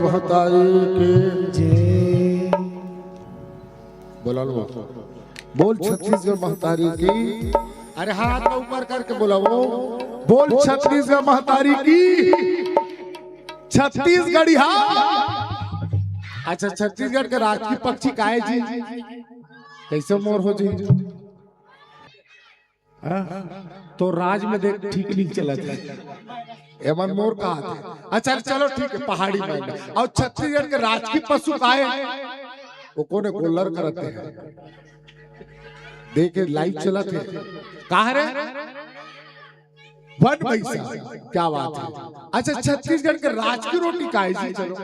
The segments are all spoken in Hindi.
महतारी की जय। बोला लो, बोल छत्तीसगढ़ महतारी की। अरे हाथ ऊपर करके बोला वो, बोल छत्तीसगढ़ महतारी की। छत्तीसगढ़ी हाँ। अच्छा छत्तीसगढ़ के राष्ट्रीय पक्षी का है जी? कैसे मोर हो जी? तो राज में देख ठीक नहीं चला एवं मोर कहा था। अच्छा चलो ठीक है, पहाड़ी में। और छत्तीसगढ़ के राजकीय पशु का है? वो कोने कोल्लर करते हैं। देखे लाइव चला थे कहा रे वन पैसा, क्या बात है। अच्छा छत्तीसगढ़ के राजकीय रोटी का है जी? चलो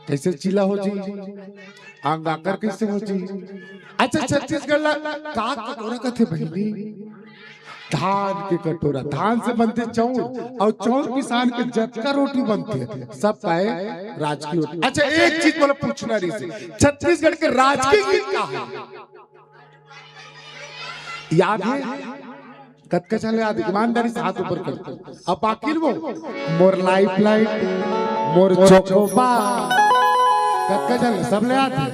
कैसे चिल्ला हो जी? आंगाकर कैसे हो जी? अच्छा छत्तीसगढ़ का कटोरा का थे बहनी? धान के कटोरा, धान से बनते चाउर, और चाउर किसान के जटका रोटी बनती है, सब का है राजकीय रोटी। अच्छा एक चीज बोला पूछना रही से, छत्तीसगढ़ के राजकीय गीत क्या है? याद है? कत्का चले याद? ईमानदारी से हाथ ऊपर कर। अब आखिर वो मोर लाइफ लाइट मोर चोकोबा कत्का चले सब ले आते।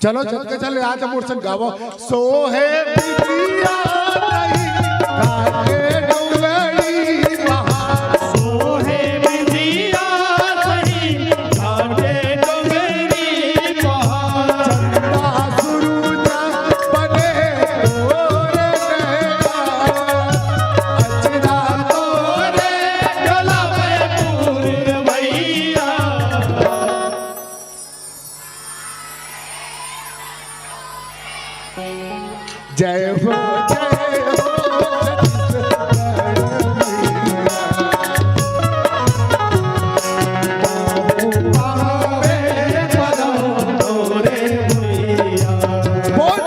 चलो कत्का चले आज मोर संग गावो। सो है बिटिया नहीं काटे डुंगरी बहार, सो है बिटिया नहीं काटे डुंगरी बहार। चंदा सुरूज बने तोरे नैना, अचरा तोरे डोलावे पूरवैया। जय हो जय हो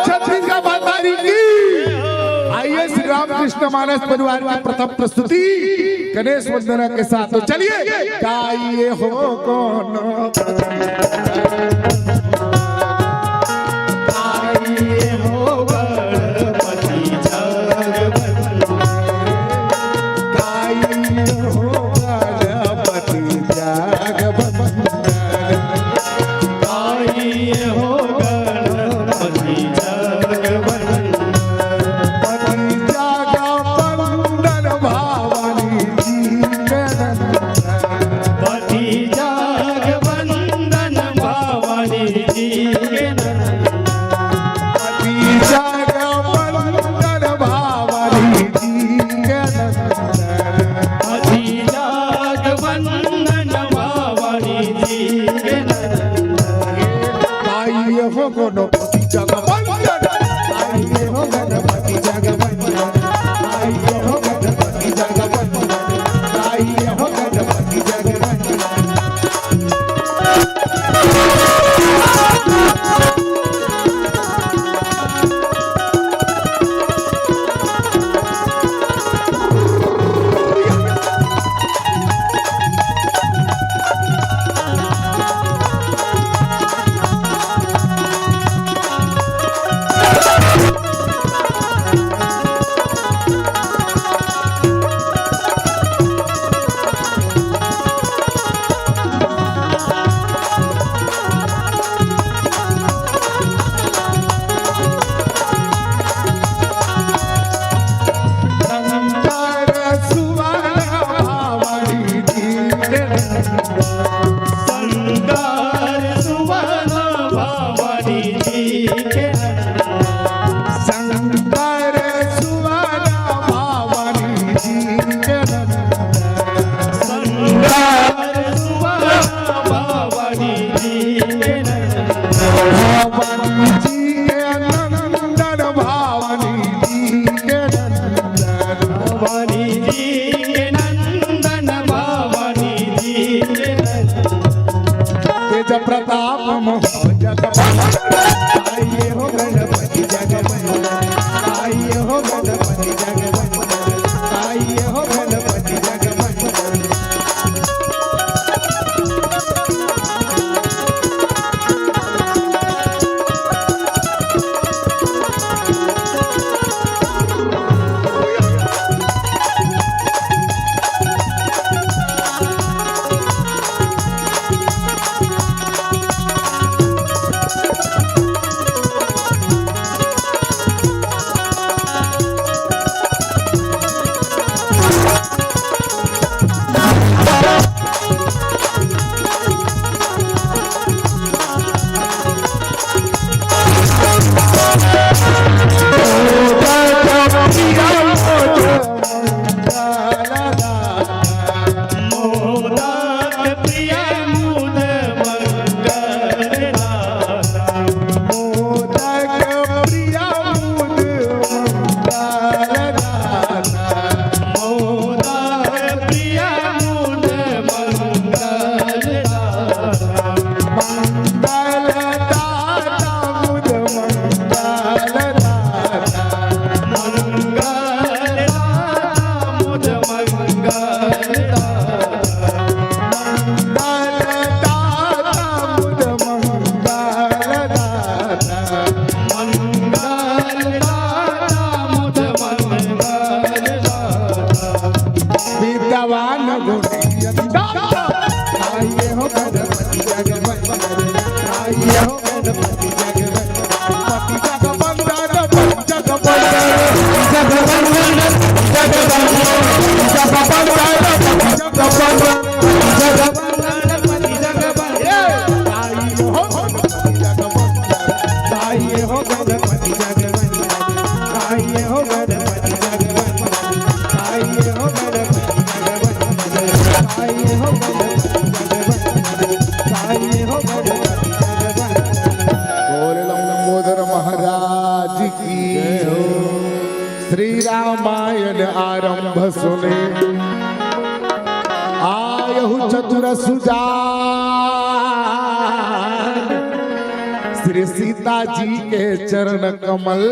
छत्तीसगढ़ महतारी की। आइए श्री रामकृष्ण मानस परिवार की प्रथम प्रस्तुति गणेश वंदना के साथ। तो चलिए गाइए हो कौन प्रताप आइए हो गणपति जगबंदन, आइए हो गणपति जगबंदन, आइए हो गणपति जगबंदन। श्री रामायण आरंभ सुने आयहु चतुर सुजान श्री सीता जी के चरण कमल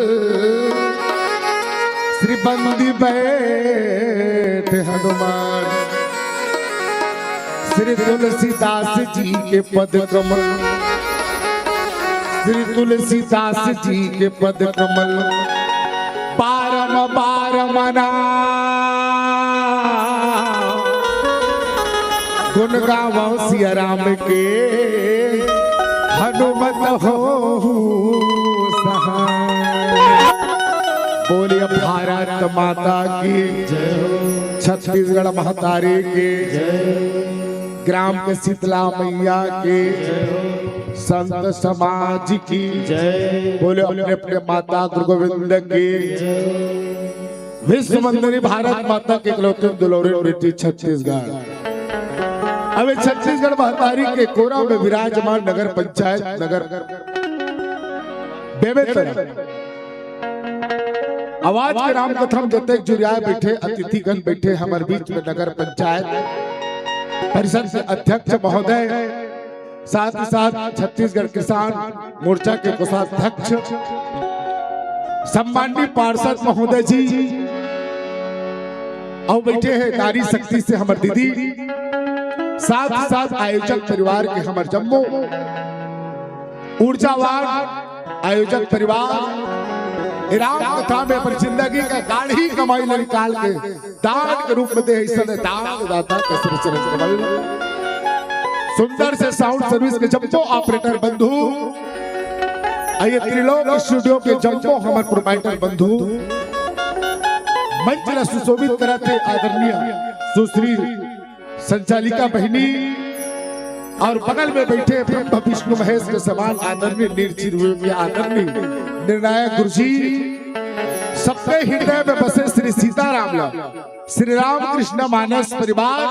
श्री बंदी बैठ हनुमान श्री तुलसीदास जी के पद कमल श्री तुलसीदास जी के पद कमल पारम पारमना गुण गावो सिया राम के हनुमत हो सहाय। बोलिए भारत माता की छत्तीसगढ़ महतारी के ग्राम के शीतला मैया के संत समाज की बोले अपने अपने माता गुरु गोविंद की विश्व मंदिरी भारत माता के इकलौते दुलौरे बेटी छत्तीसगढ़। अब छत्तीसगढ़ महतारी के कोरा में विराजमान नगर पंचायत नगर बेमेतरा आवाज के राम कथम जते जुरियाए बैठे अतिथिगण बैठे हमारे बीच में नगर पंचायत परिषद से अध्यक्ष महोदय साथ ही साथ छत्तीसगढ़ किसान मोर्चा के कोषाध्यक्ष सम्माननीय पार्षद महोदय जी और बैठे हैं नारी शक्ति से हमारे दीदी साथ ही साथ आयोजक परिवार के हमारे जम्मू ऊर्जावान आयोजक परिवार राम कथा में अपनी जिंदगी का गाढ़ी कमाई निकाल के दान के रूप में दे दान दाता सुंदर से साउंड सर्विस के जम्बो ऑपरेटर बंधु आइए त्रिलोक स्टूडियो के जम्बो हमारे प्रोवाइडर बंधु मंच ला सुशोभित कराते आदरणीय सुश्री संचालिका बहिनी और बगल में बैठे ब्रह्म विष्णु महेश के समान आदरणीय निर्चिर आदरणीय निर्णायक गुरु जी सबके हृदय में बसे श्री सीताराम श्री राम कृष्ण मानस परिवार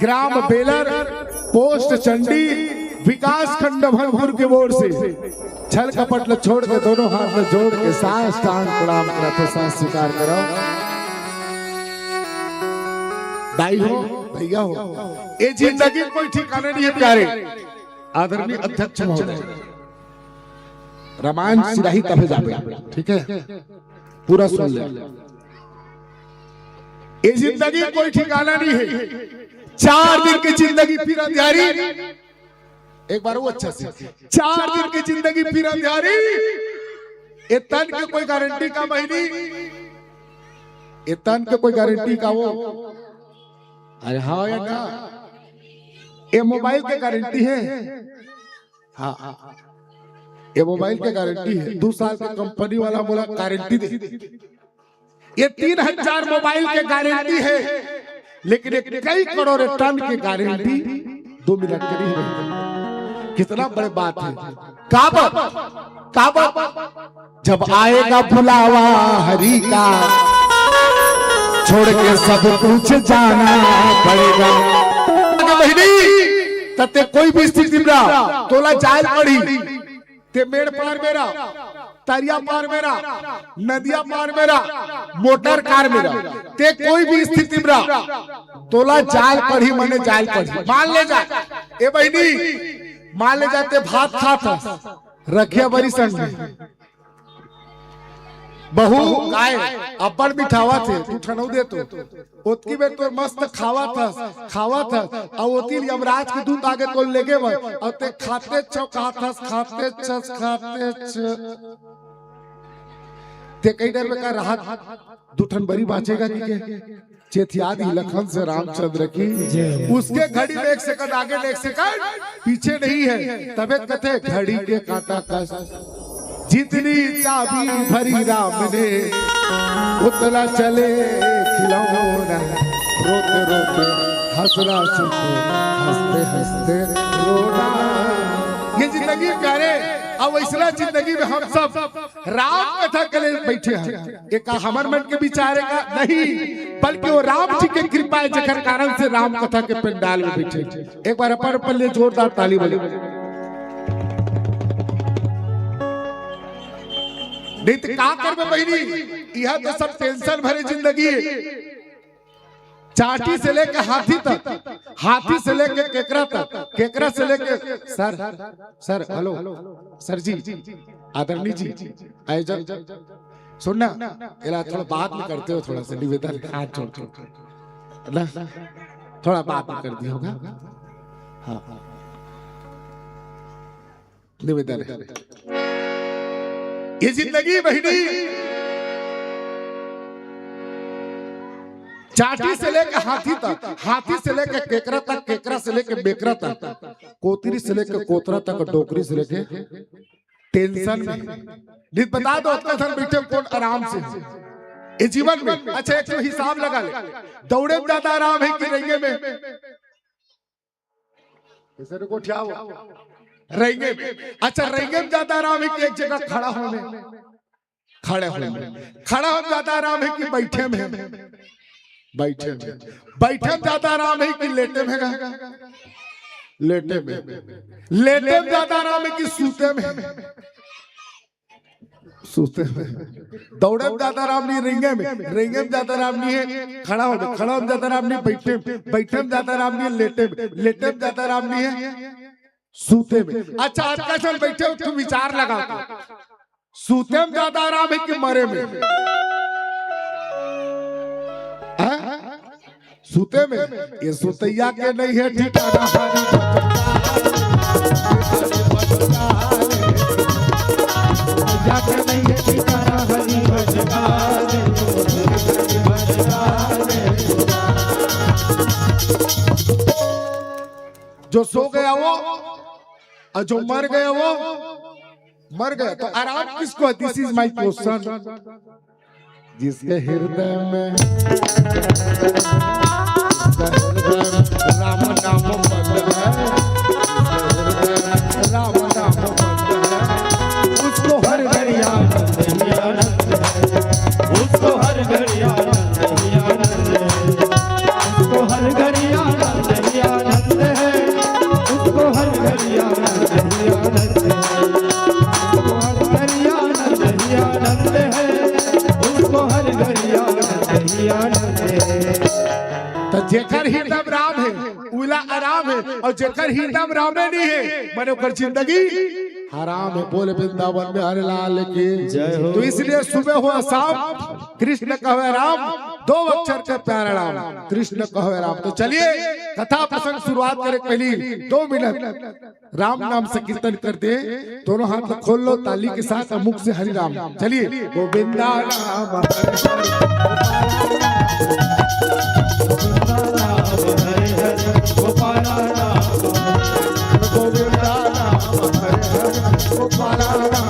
ग्राम बेलर पोस्ट चंडी विकास खंड भरपूर के ओर से छल कपट छोड़ के दोनों हाथ में जोड़ के साष्टांग प्रणाम करते साथ स्वीकार करो। दाई हो भैया हो ये जिंदगी कोई ठिकाने नहीं है प्यारे आदरणीय अध्यक्ष महोदय रामायण सिराही तभी जावे ठीक है पूरा सुन ले। ये जिंदगी कोई ठिकाना नहीं है 4 दिन की जिंदगी फिर अंधियारी एक बार वो अच्छा से 4 दिन की जिंदगी फिर अंधियारी ये तन के कोई गारंटी का महीनी ये तन के कोई गारंटी का वो अरे हाँ या ना ये मोबाइल के गारंटी है हाँ ये मोबाइल के गारंटी है 2 साल की कंपनी वाला बोला गारंटी दे ये 3000 मोबाइल के गारंटी है लेकिन एक कई करोड़ टन की गारंटी 2 मिनट की नहीं है। कितना बड़ी बात है काबा जब आएगा बुलावा हरि का छोड़ के सब कुछ जाना पड़ेगा तते कोई भी स्थिति में तोला जायल पड़ी ते मेड़ पार मेरा तरिया पार मेरा नदिया पार मेरा मोटर कार मेरा ते कोई भी स्थिति में तोला जायल पड़ी मने जायल पड़ी मान ले जा ए बहनी मान ले जाते भात खाता रखिया बरी संग बहु गाय अब्बड़ मिठावा थे तू ठनऊ दे तो ओतकी में तो मस्त खावा था और ओती यमराज के दूध आगे तो लेगे भाई और ते खाते छ खाते ते कई देर में का राहत दुठन बरी बाचेगा कि के चेतियाद ही लखन से रामचंद्र की उसके घड़ी में 1 सेकंड आगे 1 सेकंड पीछे नहीं है तबे कथे घड़ी के कांटा कस जितनी चाबी भरी राम ने उतना चले खिलौना रोते रोते हंसना सीखो हंसते हंसते रोना। ये जिंदगी प्यारे अब वैसला जिंदगी में हम सब राम कथा के लिए बैठे हैं एक हमार मन के विचारे का नहीं बल्कि वो राम जी के कृपा है जखर कारण से राम कथा के पंडाल में बैठे। एक बार अपन पल्ले जोरदार ताली बजे नहीं तो का करबे बहनी, यह तो सब टेंशन भरी जिंदगी है। चाटी से लेके हाथी तक, हाथी से लेके केकरा तक, केकरा से लेके सर हेलो सर जी, आदरणीय जी आए जब सुनना, इला थोड़ा बात में करते हो, थोड़ा सा निवेदन हाथ जोड़ ना, थोड़ा बात में कर दिया होगा। हाँ निवेदन है, ये जिंदगी बहनी चाटी से लेके हाथी तक, हाथी से लेके केकरा तक, केकरा से लेके बेकरा तक, कोतरी से लेके कोतरा तक, डोकरी से लेके टेंशन में। नित बता दो सर बैठे कौन आराम से इस जीवन में। अच्छा एक हिसाब लगा ले, दौड़े में ज्यादा आराम है कि रेंगे में? को रेंगे में। अच्छा रेंगे में ज्यादा आराम है कि एक जगह खड़ा होने, खड़े होने खड़ा हो ज्यादा आराम है कि बैठे में? बैठे में। बैठे में ज्यादा आराम है कि लेटे में? लेटे में। लेटे में ज्यादा आराम है कि सूते में? सूते में। दौड़े में ज्यादा आराम नहीं, रेंगे में। रेंगे में ज्यादा आराम नहीं है खड़ा हो, खड़ा में ज्यादा आराम नहीं बैठे में, बैठे में ज्यादा आराम नहीं है लेटे में, लेटे में ज्यादा आराम नहीं है सूते में। अच्छा आज का चल बैठे हो तुम विचार लगा, सूते में ज्यादा आराम है कि मरे में? सूते में। ये सुतैया के नहीं है ठिकाना, जाके नहीं है ठिकाना, हरी बजगाने जो सो गया वो और जो मर गया वो मर गया। तो आराम किसको है? This is my question. जिसके हृदय में राम नाम बंद है, राम नाम बंद है, उसको हर घड़ी आनंद ही आनंद है, उसको हर घड़ी आनंद ही आनंद है, उसको हर घड़ी आनंद ही आनंद है, उसको हर घड़ी आनंद ही आनंद है, उसको हर घड़ी आनंद ही आनंद है, उसको हर घड़ी आनंद ही आनंद है। तो जेकर हृदय राम है उला आराम है, और जेकर हृदय राम नहीं है माने ओकर जिंदगी हराम है। बोले वृंदावन में हरे लाल की जय हो। तो इसलिए सुबह हो शाम कृष्ण कहे राम, दो अक्षर का प्यारा राम, कृष्ण कहे राम। तो चलिए कथा प्रसंग शुरुआत करें। पहली 2 मिनट राम नाम से कीर्तन कर दे, दोनों हाथ खोल लो ताली के साथ, मुख से हरि राम। चलिए गोविंदा राम हरे हरे गोपाला राम, गोविंदा राम गोपाला राम,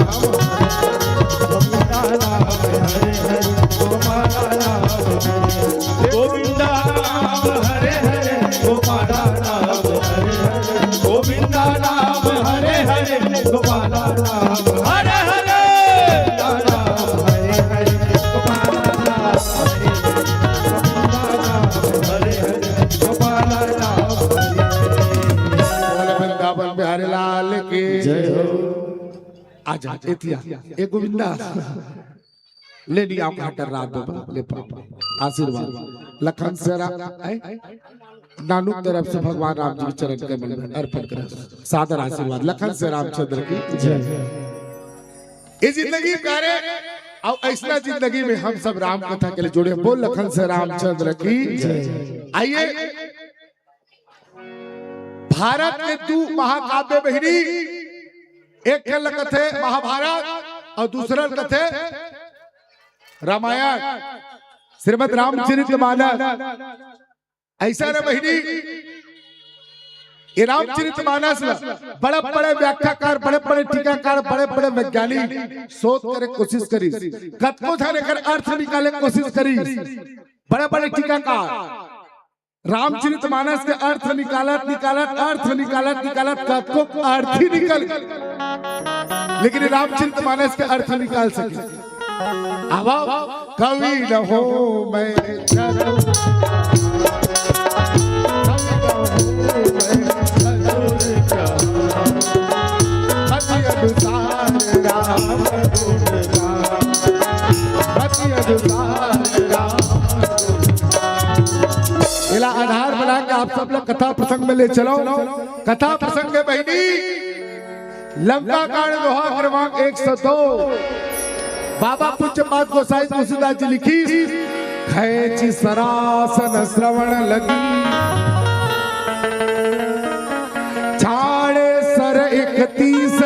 गोविंदा राम हरे हरे गोपाला राम, गोविंदा राम हरे हरे गोपाला राम, हरे हरे गोविंदा राम हरे हरे गोपाला राम, हरे हरे राम हरे हरे गोपाला राम, हरे हरे गोपाला राम, बोले वृंदावन बिहारी लाल की जय हो। आजा एतिया ए गोविंदा ले लिया हटर रात बाबा ले पापा आशीर्वाद लखन से नानू तरफ से भगवान राम जी के चरण कमल में अर्पण कर सादर आशीर्वाद लखन से रामचंद्र की जय। इस जिंदगी प्यारे और ऐसा जिंदगी में हम सब राम कथा के लिए जुड़े, बोल लखन से रामचंद्र की जय। आइए भारत के 2 महाकाव्य बहिनी, एक खेल कथे महाभारत और दूसरा कथे रामायण श्रीमद रामचरितमानस। ऐसा न बहिनी ये रामचरितमानस बड़े बड़े व्याख्याकार, बड़े बड़े टीकाकार, बड़े बड़े वैज्ञानिक शोध करे कोशिश करी, कतको थाने कर अर्थ निकाले कोशिश करी। बड़े बड़े टीकाकार रामचरितमानस के अर्थ निकालत कतको अर्थ ही निकल, लेकिन रामचरितमानस के अर्थ निकाल सके। अब कवि न हो मैं अनुसार राम इला आधार बना के आप सब लोग कथा प्रसंग में ले चलो। कथा प्रसंग में बहनी लंका कांड दोहा क्रमांक 102 बाबा पूज्यपाद गोसाई तुलसीदास जी लिखी। खैची सरासन श्रवण लगी, छाड़े सर 31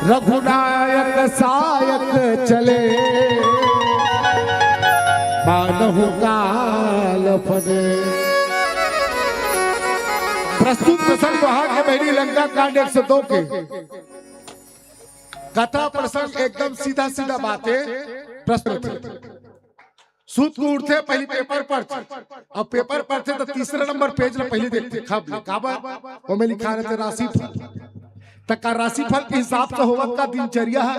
रघुनायक सायक चले, मानहु काल फने। प्रस्तुत प्रसंग वहां के बहनी लंका कांड 102 के कथा प्रसंग एकदम सीधा सीधा बातें प्रस्तुत। सूत को उठते पहले पेपर पढ़ते, अब पेपर पढ़ते तो तीसरा नंबर पेज में पहले देखते खबर वो में लिखा रहते राशि फल तक राशि फल के हिसाब से होगा का दिनचर्या है।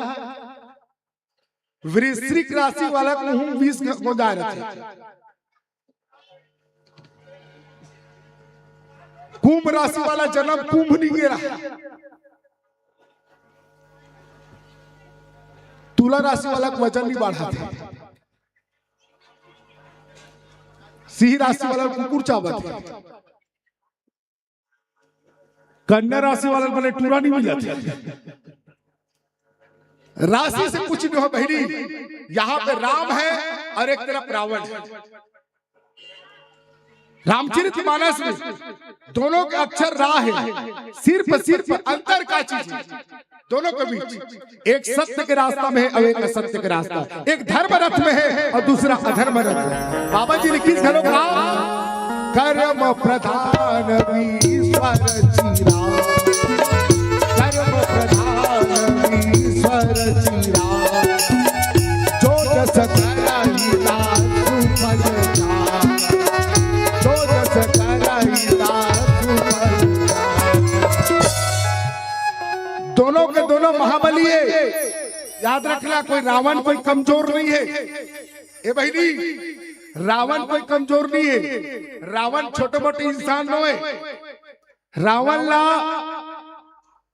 वृश्चिक राशि वाला को 20 को जा रहे थे, कुंभ राशि वाला जन्म कुंभ नहीं गिरा, तुला राशि वाला को वजन नहीं बढ़ा था, सिंह राशि वाला कुकुर चावल था, कन्या राशि वाला बने टूरा नहीं मिला था। राशि से कुछ नहीं हो बहनी, यहाँ पे राम है और एक तरफ रावण है। रामचरितमानस में दोनों के अक्षर रा है, सिर्फ अंतर का चीज है दोनों के बीच। एक सत्य के रास्ता में है और एक असत्य के रास्ता, एक धर्म रथ में है और दूसरा अधर्म रथ में। बाबा जी लिखी घरों का कर्म प्रधान ईश्वर चीरा, कर्म प्रधान ईश्वर चीरा, जो जस कराई दासु फल जा, जो जस कराई दासु फल जा। दोनों के दोनों महाबली है, याद रखना। कोई रावण कोई कमजोर नहीं है ए बहनी, रावण कोई कमजोर नहीं है। रावण छोटे मोटे इंसान नो है। रावण ला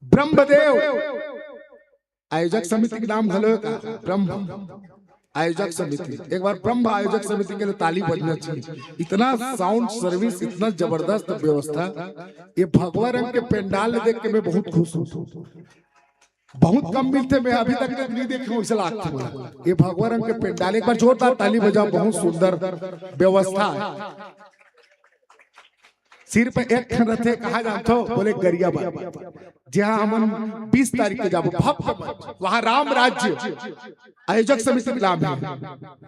ब्रह्मदेव आयोजक समिति के नाम भलो ब्रह्म आयोजक समिति, एक बार ब्रह्म आयोजक समिति के लिए ताली बजना चाहिए। इतना साउंड सर्विस, इतना जबरदस्त व्यवस्था। ये भगवा रंग के पंडाल देख के मैं बहुत खुश हूँ। बहुत कम मिलते, मैं अभी तक नहीं देखे वैसे लागते। ये भगवा रंग के पंडाल, एक बार जोरदार ताली बजाओ। बहुत सुंदर व्यवस्था है। सिर पे एक खन रथे कहा जाता हो, बोले गरिया बाबा, जहाँ हम 20 तारीख को जाबो भप वहाँ राम राज्य आयोजक समिति नाम है,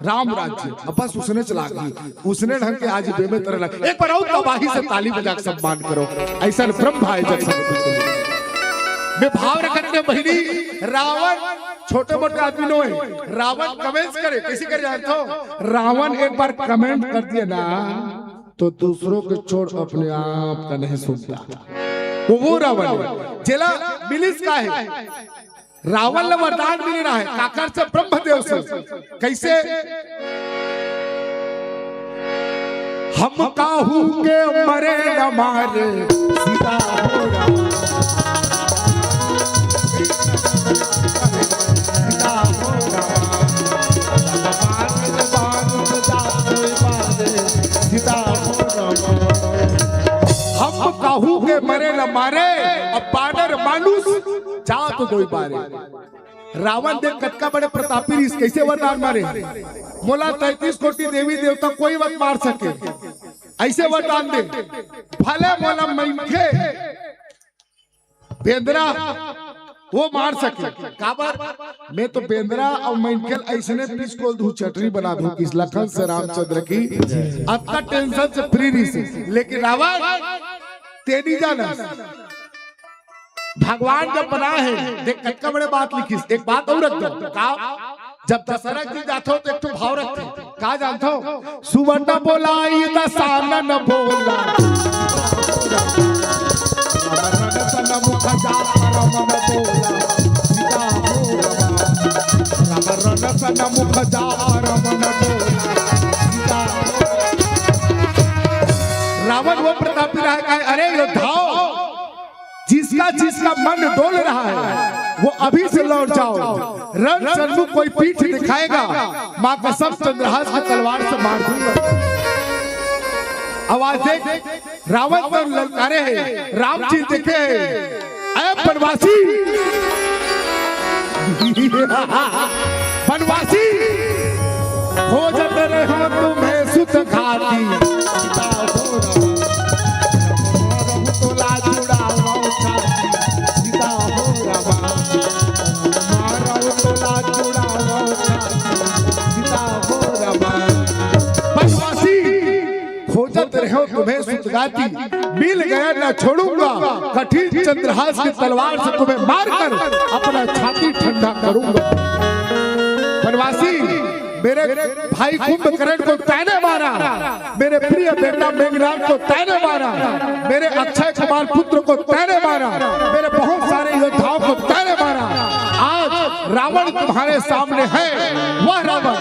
राम राज्य। अब बस उसने चला गई, उसने ढंग के आज बेमे तरह लग। एक बार और तबाही से ताली बजा के सम्मान करो ऐसा ब्रह्म आयोजक समिति में भाव रखने बहिनी। रावण छोटे मोटे आदमी नो है, रावण कमेंट करे, कैसे करे जानते हो? रावण एक बार कमेंट कर दिया ना तो दूसरों के छोड़ अपने आप का नहीं सुनता। वो रावण जेला मिलिस का है। रावण ने वरदान मिल रहा है काकर से, ब्रह्मदेव से। कैसे? हम काहूंगे मरे न मारे सीधा हो रहा, हम काहू के मरे न मारे, अब बानर मानुस जा तो दो बारे। रावण देख कटका बड़े प्रतापी रीस कैसे वरदान मारे। मोला 33 कोटि देवी देवता कोई मत मार सके, ऐसे वरदान दे। भले मोला मैंखे बेंद्रा वो मार सके, काबर मैं तो बेंद्रा और मैंकल ऐसने पीस को दूं चटनी बना दूं किस लखन से रामचंद्र की अत्ता टेंशन से फ्री रही। लेकिन रावण तेरी जाना भगवान जब बना है, देख कटका बड़े बात लिखी। एक बात और रख दो, जब दशरथ जी जाते हो तो एक तो भाव रखते, कहा जानते हो? सुवर्ण बोला दशानन बोला, मुख जा रमन बोला सीता हो रहा, मुख जा रमन बोला सीता। रावण वो प्रतापी रहा है, अरे योद्धाओ जिस जिसका मन डोल रहा है वो अभी से लौट जाओ। रण सन्मुख कोई पीठ दिखाएगा, मां कसम चंद्रहास की तलवार से मार दूंगा। आवाज देख, रावण पर ललकारे है, राम जी देखे ऐ बनवासी बनवासी खोजत रहो तुम्हें सुत घाती। तुम्हें सुतगाती मिल गया ना छोड़ूंगा, कठिन चंद्रहास की तलवार से तुम्हें मारकर अपना छाती ठंडा करूंगा। बनवासी मेरे भाई कुंभकर्ण को तैने मारा, मेरे प्रिय बेटा मेघनाद को तैने मारा, मेरे अक्षय कुमार पुत्र को तैने मारा, मेरे बहुत सारे योद्धाओं को तैने मारा। आज रावण तुम्हारे सामने है, वह रावण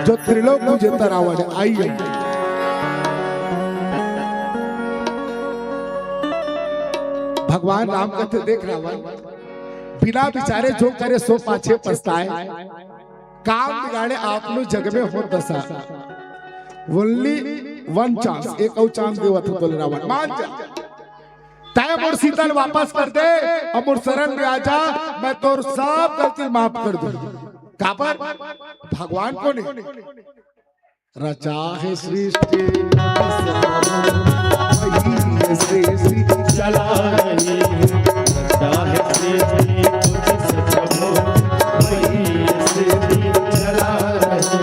जो त्रिलोक को जीता रावण है। आइए भगवान राम कहते देख रावण बिना विचारे जो करे सो पाछे पछताए, काम बिगाड़े आप लोग जग में हो दशा। ओनली वन चांस, एक और चांस देवत बोले रावण मान जा, तय मोर सीता वापस कर दे और मोर शरण में आ जा, मैं तोर सब गलती माफ कर दूं। काबर भगवान को नहीं रचा है सृष्टि सृष्टि चला रही है, रचा है सृष्टि तुझसे प्रभु वही सृष्टि चला रही।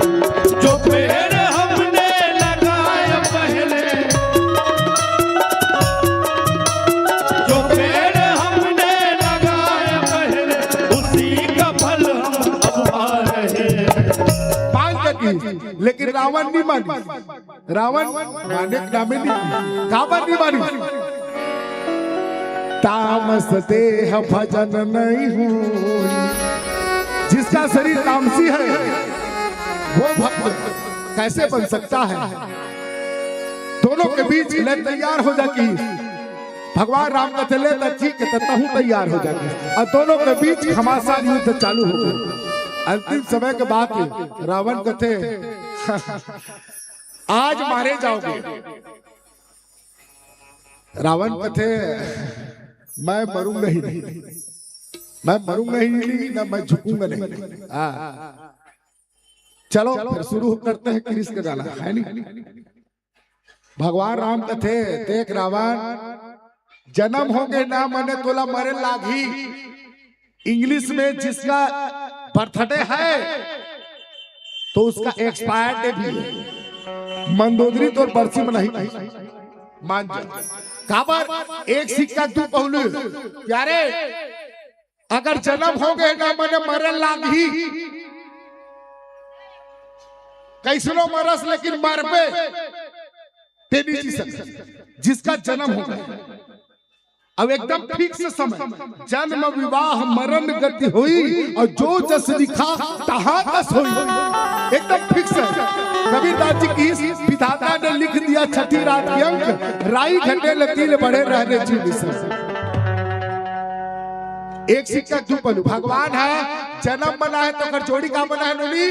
जो पेड़ हमने लगाया पहले, जो पेड़ हमने लगाया पहले, उसी का फल हम अब पा रहे हैं। लेकिन रावण नहीं मानी, रावण माने नामे नहीं, काबर नहीं मानी। तामस देह भजन नहीं हुई, जिसका शरीर तामसी है वो भक्त कैसे बन सकता है। दोनों के बीच ले तैयार हो जाती, भगवान राम का चले ठीक है तब तैयार हो जाती, और दोनों के बीच घमासान युद्ध चालू हो गया। अंतिम समय के बाद रावण कहते आज मारे जाओगे। रावण कहते मैं मरूंगा ही नहीं, मैं मरूंगा ही नहीं, ना मैं झुकूंगा नहीं। चलो फिर शुरू करते हैं कृष्ण का गाना, है नहीं। भगवान राम कहते देख रावण जन्म होगे ना मने तोला मरे लागी। इंग्लिश में जिसका बर्थडे है तो उसका एक्सपायर डे भी है। मंदोदरी तो बरसी में नहीं मान जा, काबर एक सिक्का दो पहलू प्यारे। अगर जन्म हो गए ना मने मरे लागी, कैसनो मरस लेकिन मर पे जिसका जन्म हो गया अब एकदम फिक्स समय, जन्म विवाह मरण गति हुई और जो जस लिखा तहां तस हुई, एकदम फिक्स है। कबीरदास जी की विधाता ने लिख दिया छठी रात की अंक, राई घटे लकीर बढ़े रहने जीव से। एक सिक्का दो पहलू, भगवान है जन्म बना है तो कर जोड़ी का बना है नोनी,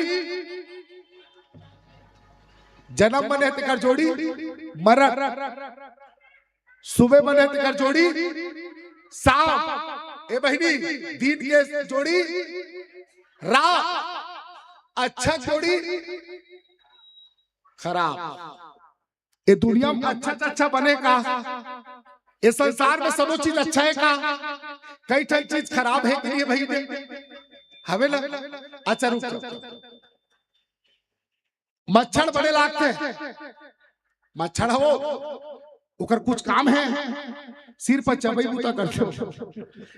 जन्म बने तो कर जोड़ी, मरण सुबह बने तो कर जोड़ी, शाम ए बहनी दिन के जोड़ी, रात अच्छा जोड़ी, खराब। ये दुनिया में अच्छा से अच्छा बनेगा, ये संसार में सब चीज अच्छा है का, कई चीज खराब है के लिए भाई हमें ना। अच्छा रुक, मच्छर बड़े लागते हैं, मच्छर हो उकर कुछ काम है, सिर पर चबई बूता करते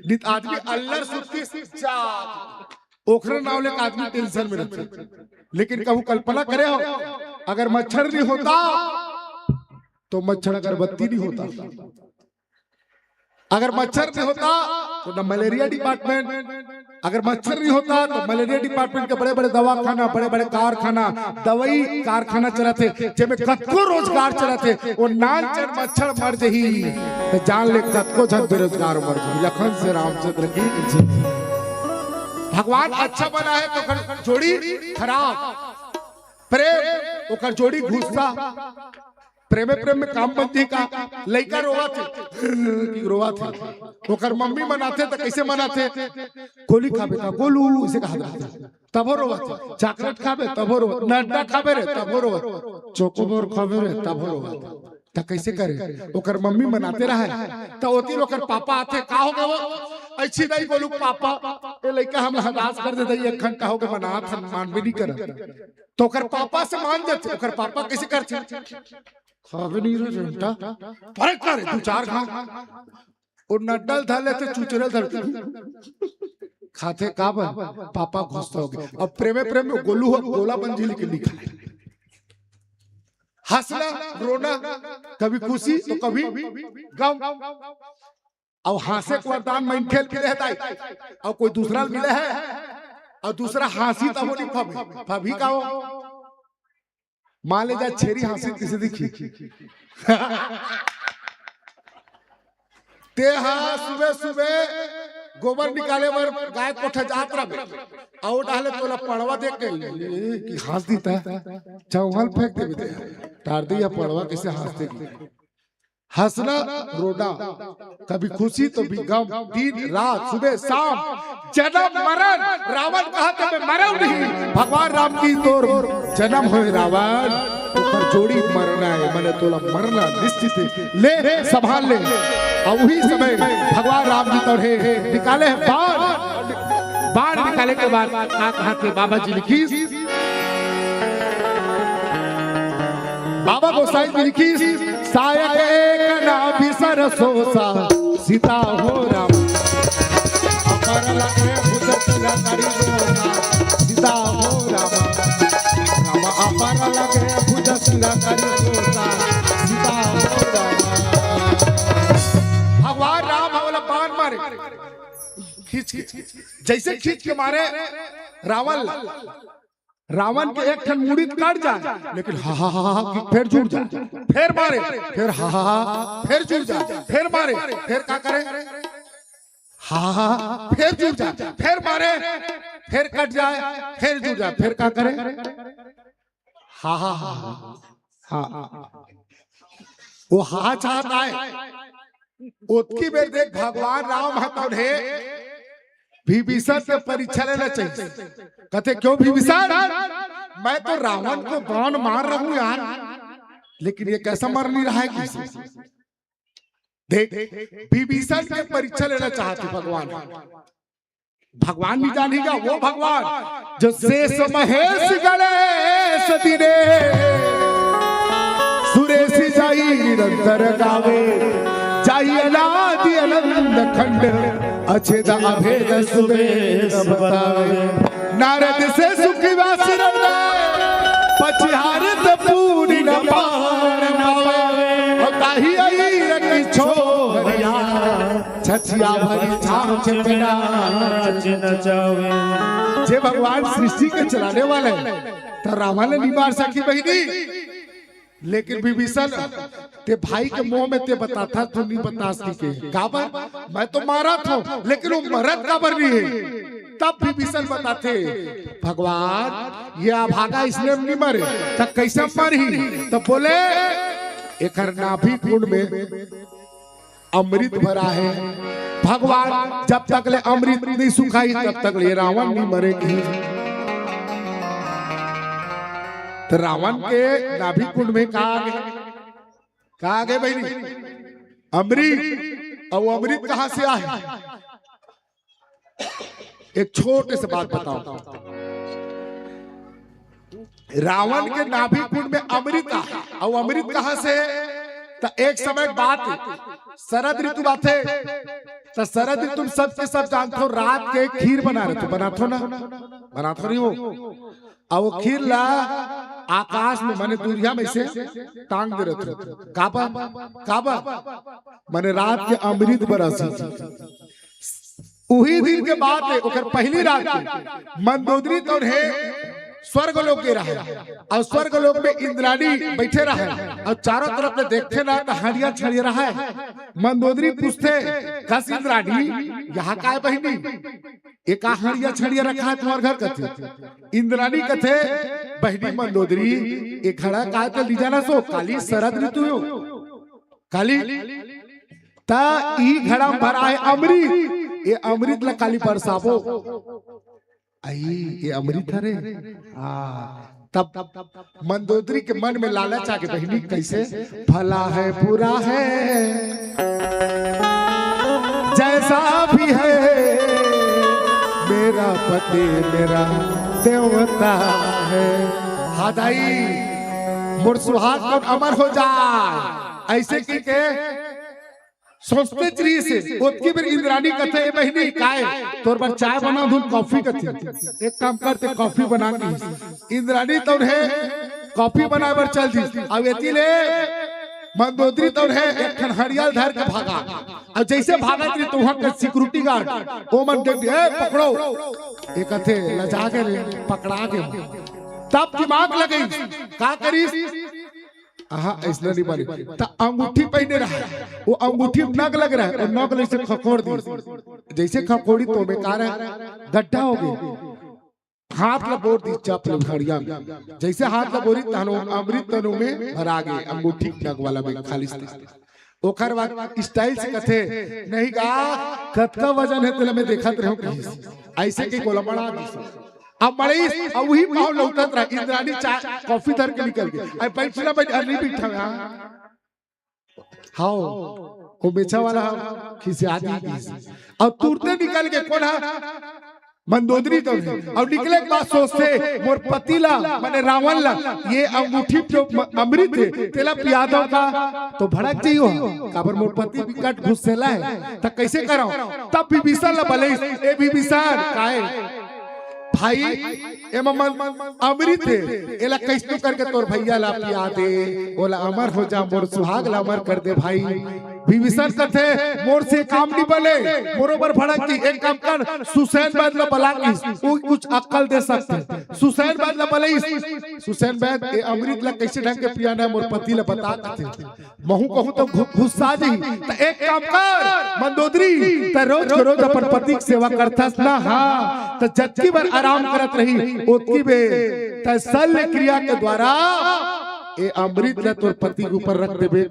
नित आदमी अल्लर सुत्ती ओखरे नाव ले आदमी टेंशन में रहते। लेकिन कभी कल्पना करे हो अगर मच्छर नहीं होता तो मच्छर अगरबत्ती नहीं होता। अगर मच्छर नहीं होता तो न मलेरिया डिपार्टमेंट, अगर मच्छर नहीं होता तो मलेरिया डिपार्टमेंट के बड़े बड़े दवाखाना, बड़े बड़े कारखाना, दवाई कारखाना चला थे, जेमे कतको रोजगार चला थे। वो नाल चर मच्छर मर जही तो जान ले कतको जन बेरोजगार मर जही। लखन से रामचंद्र की भगवान अच्छा बना है तो जोड़ी खराब, प्रेम ओकर जोड़ी गुस्सा, प्रेम प्रेम में काम बंदी का लइका रोवा थे कि रोवा थे, ओकर मम्मी मनाते तो कैसे मनाते, गोली खाबे का गोलू इसे कहा जाता है तब रोवा थे, चॉकलेट खाबे तब रोवा, नड्डा खाबे रे तब रोवा, चोकोबार खाबे रे तब रोवा, तो कैसे करे ओकर मम्मी मनाते रहे तो ओती ओकर पापा आते का हो गए वो अच्छी नहीं बोलू पापा ए लइका हम हदास कर देते एक घंटा हो गए मनात मान भी नहीं कर तो ओकर पापा से मान जाते, ओकर पापा कैसे करते खावे नहीं रे घंटा पर करे तू चार खा और नड्डल धले तो चुचरे धरते खाते का पापा घुसता हो गए। अब प्रेम प्रेम में गोलू गोला बंजी के लिखा है, हंसना रोना, कभी खुशी तो कभी गम। अब हंसे को वरदान में खेल के रहता है और कोई दूसरा मिले है और दूसरा हंसी तब नहीं फभी फभी का हो मान ले जा छेरी हंसी किसी दिखी ते हाँ सुबह सुबह गोबर निकाले बर गाय कोठे जात रहे और डाले तोला पड़वा देख के कि हंस दीता चौहल फेंक दे तार दी या पड़वा कैसे हंसते की। हंसना रोना, कभी खुशी तो भी गम, दिन रात सुबह शाम, जन्म मरण। रावण कहा था मैं मरा नहीं, भगवान राम की तोर जन्म हुए रावण ऊपर जोड़ी मरना है, मैंने तोला मरना निश्चित है, ले संभाल ले। और वही समय भगवान राम जी तोड़े निकाले बाण, बाण निकाले के बाद कहा थे बाबा जी लिखी, बाबा गोसाई जी लिखी, सायक एक नाभि सरसोसा सीता हो राम, अपर लगे भुजतिला करी रोना सीता हो राम, राम अपर लगे भुजतिला करी रोना सीता हो राम। भगवान राम वाला बाण मारे खींच जैसे खींच के मारे रावण के एक ठन मुड़ी काट जाए, लेकिन हा हा हा फिर जुड़ जाए, फिर मारे, फिर हा हा फिर जुड़ जाए, फिर मारे, फिर क्या करे हा हा फिर जुड़ जाए, फिर मारे, फिर कट जाए, फिर जुड़ जाए, फिर क्या करे हा हा हा वो हा चाहता है। उसकी बेर देख भगवान राम है तो विभीषण से परीक्षा लेना चाहिए। कहते क्यों विभीषण, मैं तो रावण को बाण मार रहा हूं यार, लेकिन ये कैसा मर नहीं रहा है किसी। देख विभीषण के परीक्षा लेना चाहते भगवान, भगवान भी जानेगा वो भगवान जो शेष महेश गणेश दिने सुरेश जाई निरंतर गावे, जाई अनादि अनंत खंड अछेद अभेद सुबेद बतावे, नारद से सुखी वासुर पचिहारत पूरी न पार पावे, और ताही आई रखी छोरिया छछिया भरी छाम चेतना नचावे। जे भगवान सृष्टि के चलाने वाले तो रावण ने नहीं मार सकी बहिनी, लेकिन विभीषण ते भाई के मुंह में ते बताता तो नहीं बता सके काबर, मैं तो मारा था लेकिन वो मरद काबर नहीं है। तब विभीषण बताते भगवान ये अभागा इसलिए नहीं मरे, तब कैसे मरी, तो बोले एक नाभि कुंड में अमृत भरा है, भगवान जब तक ले अमृत नहीं सुखाई तब तक ले रावण नहीं मरेगी। तो रावण के नाभि कुंड में कहा आगे भाई अमृत, और अमृत कहां से आए, एक छोटे से बात बताओ। रावण के नाभि कुंड में अमृत आया, और अमृत कहां से, तो एक समय बात शरद ऋतु बात है, तो शरद ऋतु तुम सब के सब जानते हो, रात के खीर बना रहे थे, बनाते हो ना, बनाते नहीं हो, और वो खीर ला आकाश में माने दुनिया में से टांग दे रहे थे काबा काबा माने रात के अमृत बरसी उही दिन के बाद ओकर पहली रात के मंदोदरी तो है स्वर्ग लोक के रहे और स्वर्ग लोक में इंद्राणी बैठे रहे और चारों तरफ में देखते ना तो हरिया छड़िया रहा है। मंदोदरी पूछते कस इंद्राणी यहाँ का है बहनी एक हरिया छड़िया रखा है तुम्हारे घर कथे। इंद्राणी कथे बहनी मंदोदरी एक खड़ा का तो लीजाना सो काली शरद ऋतु हो काली ता ई घड़ा भरा है अमृत ये अमृत ला काली बरसाबो आई ये अमृत हरे तब मंदोदरी के मन में लालच आके बहनी कैसे भला है बुरा है जैसा भी है मेरा पति मेरा देवता है हादाई मोर सुहाग कौन अमर हो जाए ऐसे की के सोचते चरी से ओतकी बेर इंद्राणी कथे ए बहनी काए तोर पर चाय बना दूं कॉफी कथी एक काम करते कॉफी बना दी इंद्राणी तो है कॉफी बनाए बर चल दी अब एती ले मंदोदरी तो है एक खन हरियाल धर के भागा अब जैसे भागा थी तो वहां के सिक्योरिटी गार्ड ओ मन देख ए पकड़ो ए कथे लजा के पकड़ा के तब दिमाग लगी का करी ऐसा नहीं बनी अंगूठी पहने रहा वो अंगूठी नग लग रहा है और नग लग से खकोड़ दी जैसे खकोड़ी तो बेकार है गड्ढा हो गई हाथ लबोर दी चप घड़िया में जैसे हाथ लबोरी तनो अमृत तनु में भरा गए अंगूठी नग वाला में खाली ओखर बाद स्टाइल से कथे नहीं का कतका वजन है तेल में देखत रहो कहीं ऐसे की गोला बड़ा अब बड़ी अब वही पाव लौटत रहा इंद्राणी चाय कॉफी धर के निकल गई अब बैठना बैठ नहीं बैठा हां वो बेचा वाला खिसिया दी अब तुरते निकल के कौन है मंदोदरी तो और निकले के बाद सोचते मोर पतिला माने रावण ला ये अंगूठी जो अमृत है तेला पियादव का तो भड़क जाइयो काबर मोर पति विकट घुसेला है त कैसे कराओ तब विभीषण ला भले ए विभीषण काहे भाई अमृत है एला कैसे करके तोर भैया ला पिया दे बोला अमर हो जा मोर सुहाग ला अमर कर दे भाई विभीषण कथे मोर से काम नहीं बने बरोबर भड़क की एक काम कर सुसैन बैद ला बलाकी वो कुछ अक्ल दे सकते सुसैन बैद ला बलई सुसैन बैद ए अमृत ला कैसे ढंग के पियाना है मोर पति ला बता कथे महू कहूं तो गुस्सा जी त एक काम कर मंदोदरी त रोज अपन पति की सेवा करथस ना हां त जत्की बार आराम करत रही ओतकी बे त शल्य क्रिया के द्वारा ए अमृत ले तोर पति के ऊपर रख देबे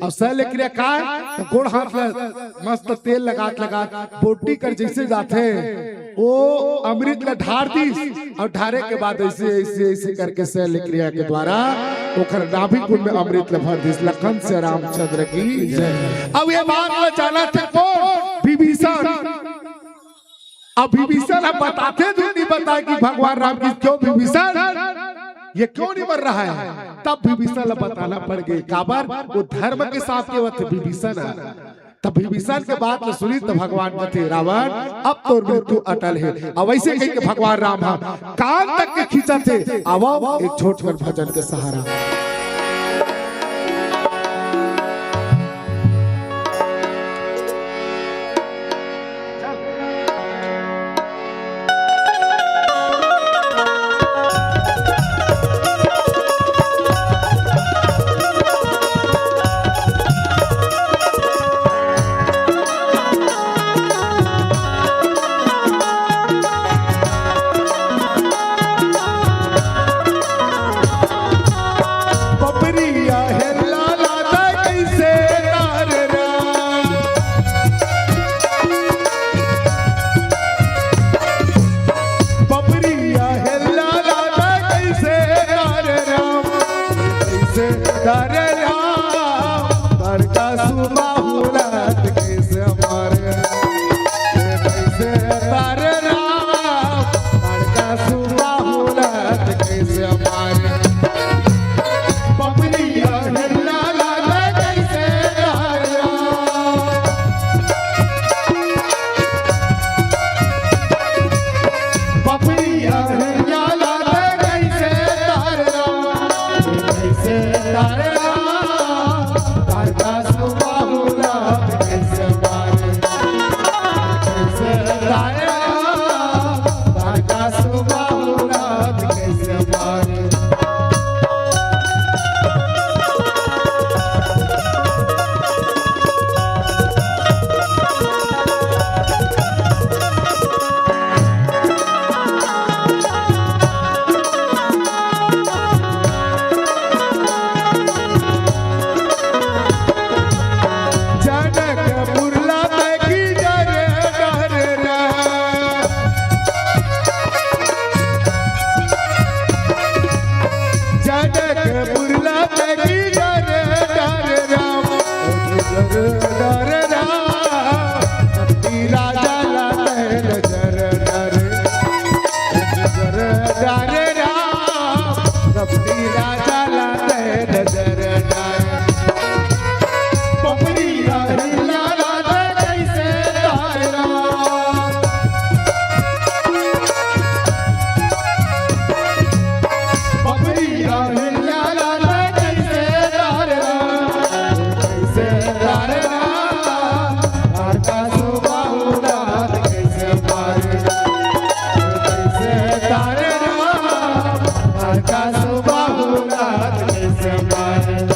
और शल्य क्रिया का है गोड़ हाथ ले मस्त तेल लगा बोटी कर जैसे जाते वो अमृत ले ढार दी और ढारे के बाद ऐसे करके शल्य क्रिया के द्वारा ओखर नाभि कुंड में अमृत ले भर दी लखन से रामचंद्र की जय। अब ये बात में जाना थे कौन विभीषण अब विभीषण हम बताते थे नहीं बता कि भगवान राम की क्यों विभीषण ये क्यों नहीं मर रहा है तब विभीषण बताना पड़ गई काबर वो धर्म के साथ के वक्त विभीषण तब विभीषण के बात में सुनी तो भगवान कहते रावण अब तो मृत्यु अटल है अब वैसे कहीं के भगवान राम कान तक के खींचा थे अब एक छोट कर भजन के सहारा का सुबाहु रात के समान।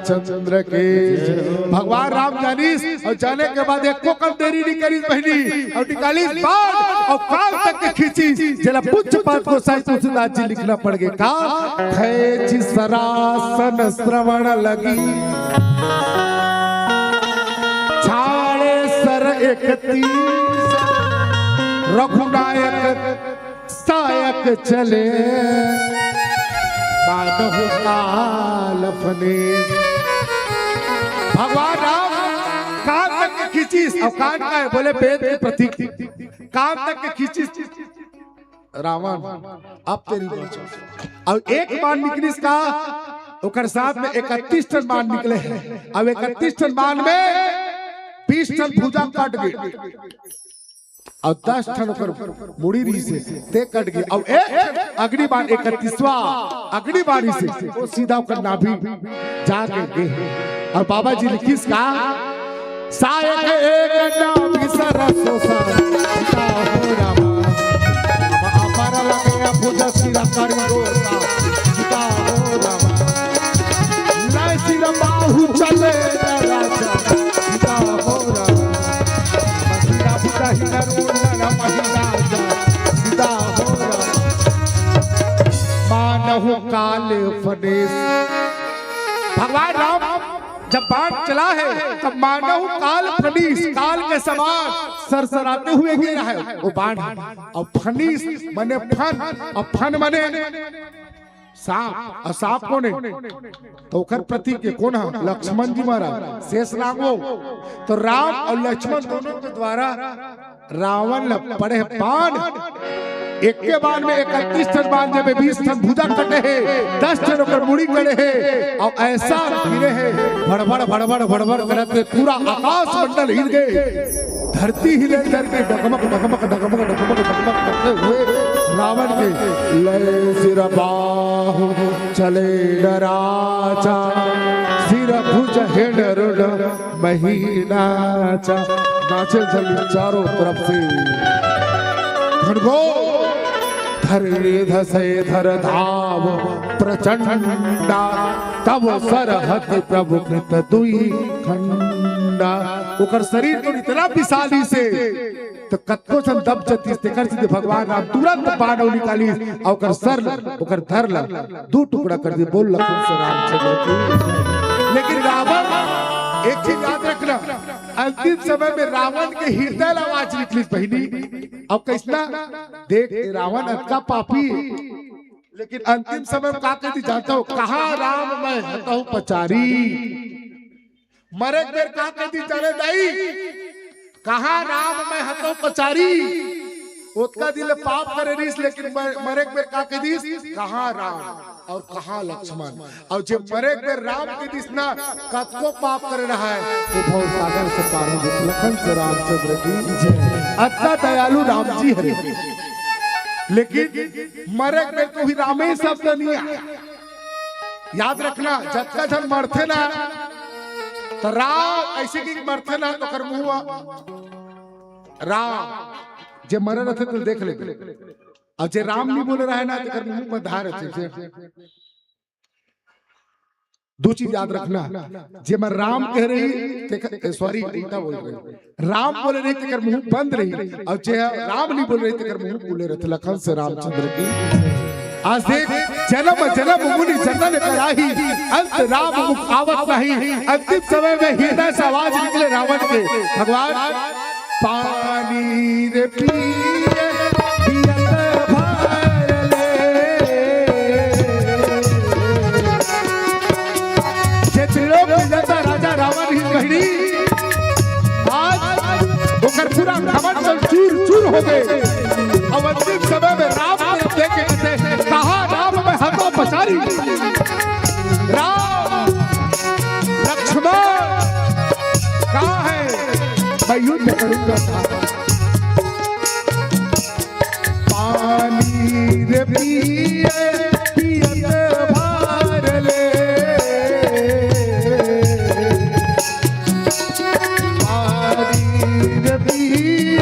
चंद्र के भगवान राम जानीस और जाने के बाद एक को कम देरी नहीं करी बहनी और निकाली बाण और काल तक के खींची जला पुच्छ पात को साई तुलसीदास जी लिखना पड़ गए का खैची सरासन श्रवण लगी छाड़े सर 31 रघुनायक सायक चले बादहु काल फने भगवान राम कान तक के खींची और कान का है बोले वेद के प्रतीक कान तक के खींची रावण अब तेरी और एक बाण निकलिस का ओकर साथ में 31 टन बाण निकले हैं अब 31 टन बाण में 20 टन भुजा कट गए और 10 टन ओकर मुड़ी रही से ते कट गए और एक अग्नि बाण 31वां अग्नि बाणी से वो सीधा ओकर नाभि जाके गए और बाबा जी ने किसका सायक एक नाभि सरसो सा सीता हो रामा अपार लगे भुजा सिरा करी गोसा सीता हो रामा लाई सिरा बाहु चले राजा सीता हो रामा सीता सीता ही नरुण महिला सीता हो रामा मानहु काल फनेस भगवान राम जब बाण चला है तब मानव काल फनीस काल के समान सरसराते हुए गिरा है वो बाण और फनीस माने फन और फन माने सांप और सांप कौन है तो ओकर प्रतीक के कौन है लक्ष्मण जी महाराज शेष नागो तो राम और लक्ष्मण दोनों के द्वारा रावण पड़े बाण एक के बाण में 31 टन बाण जब 20 टन भुजा कटे है 10 टन ओकर मुड़ी कटे है और ऐसा गिरे है भड़बड़ भड़बड़ भड़बड़ करते पूरा आकाश मंडल हिल गए धरती हिले करके डगमग डगमग डगमग डगमग डगमग करते हुए रावण के लय सिर बाहु चले डराचा सिर भुज हेड रुड महीनाचा नाचे चली चारों तरफ से खड़गो धसे धर धाव प्रचंडा तब सरहत प्रभु कृत दुई खंडा ओकर शरीर तो इतना विशाली से तो कत्को सन दब जती तेकर से भगवान राम तुरंत बाण निकाली और ओकर सर ओकर धर ला दो टुकड़ा कर दे बोल लखन से रामचंद्र की लेकिन रावण एक चीज याद रखना अंतिम समय में रावण के हृदय आवाज निकली बहनी अब कैसना देख रावण अटका पापी लेकिन अंतिम समय में का कहती जानता हो कहा राम मैं हता हूं पचारी मरे देर का कहती चले दाई कहा राम मैं हता हूं पचारी उसका दिल पाप करे रिस लेकिन मरे में का कहती कहा राम और कहा लक्ष्मण और जब मरे में राम के दिसना कत को पाप कर रहा है तो भव सागर से पार हो लखन से रामचंद्र की जय। अत्ता दयालु राम जी हरे, लेकिन मरे में तो ही रामे शब्द नहीं आया। याद रखना, जब का जन मरते ना तो राम ऐसे की मरते ना तो कर मुआ राम जे मरे रहते तो देख ले, और जे राम नहीं बोले रहे ना तो कर मुंह में धार रहते। दो चीज याद रखना, जे मैं राम कह रही, सॉरी उल्टा बोल रही, राम बोले रही तो मुंह बंद रही, और जे राम नहीं बोल रही तो मुंह बोले रहते। लखन से रामचंद्र की आज देख, जन्म जन्म मुनि जनन कराही, अंत राम मुख आवत नहीं। अंतिम समय में हृदय से आवाज निकले रावण के, भगवान पानी रे पिए पियत भर ले, जे त्रिलोक विजेता राजा रावण ही बहिनी, आज ओकर पूरा घमंड चूर चूर हो गए। अब अंतिम समय में राम ने देखे कहा, राम में हतो पचारी, राम लक्ष्मण कहा है मैं युद्ध करूंगा। पानी रे पिए पियत भर ले, पानी रे पिए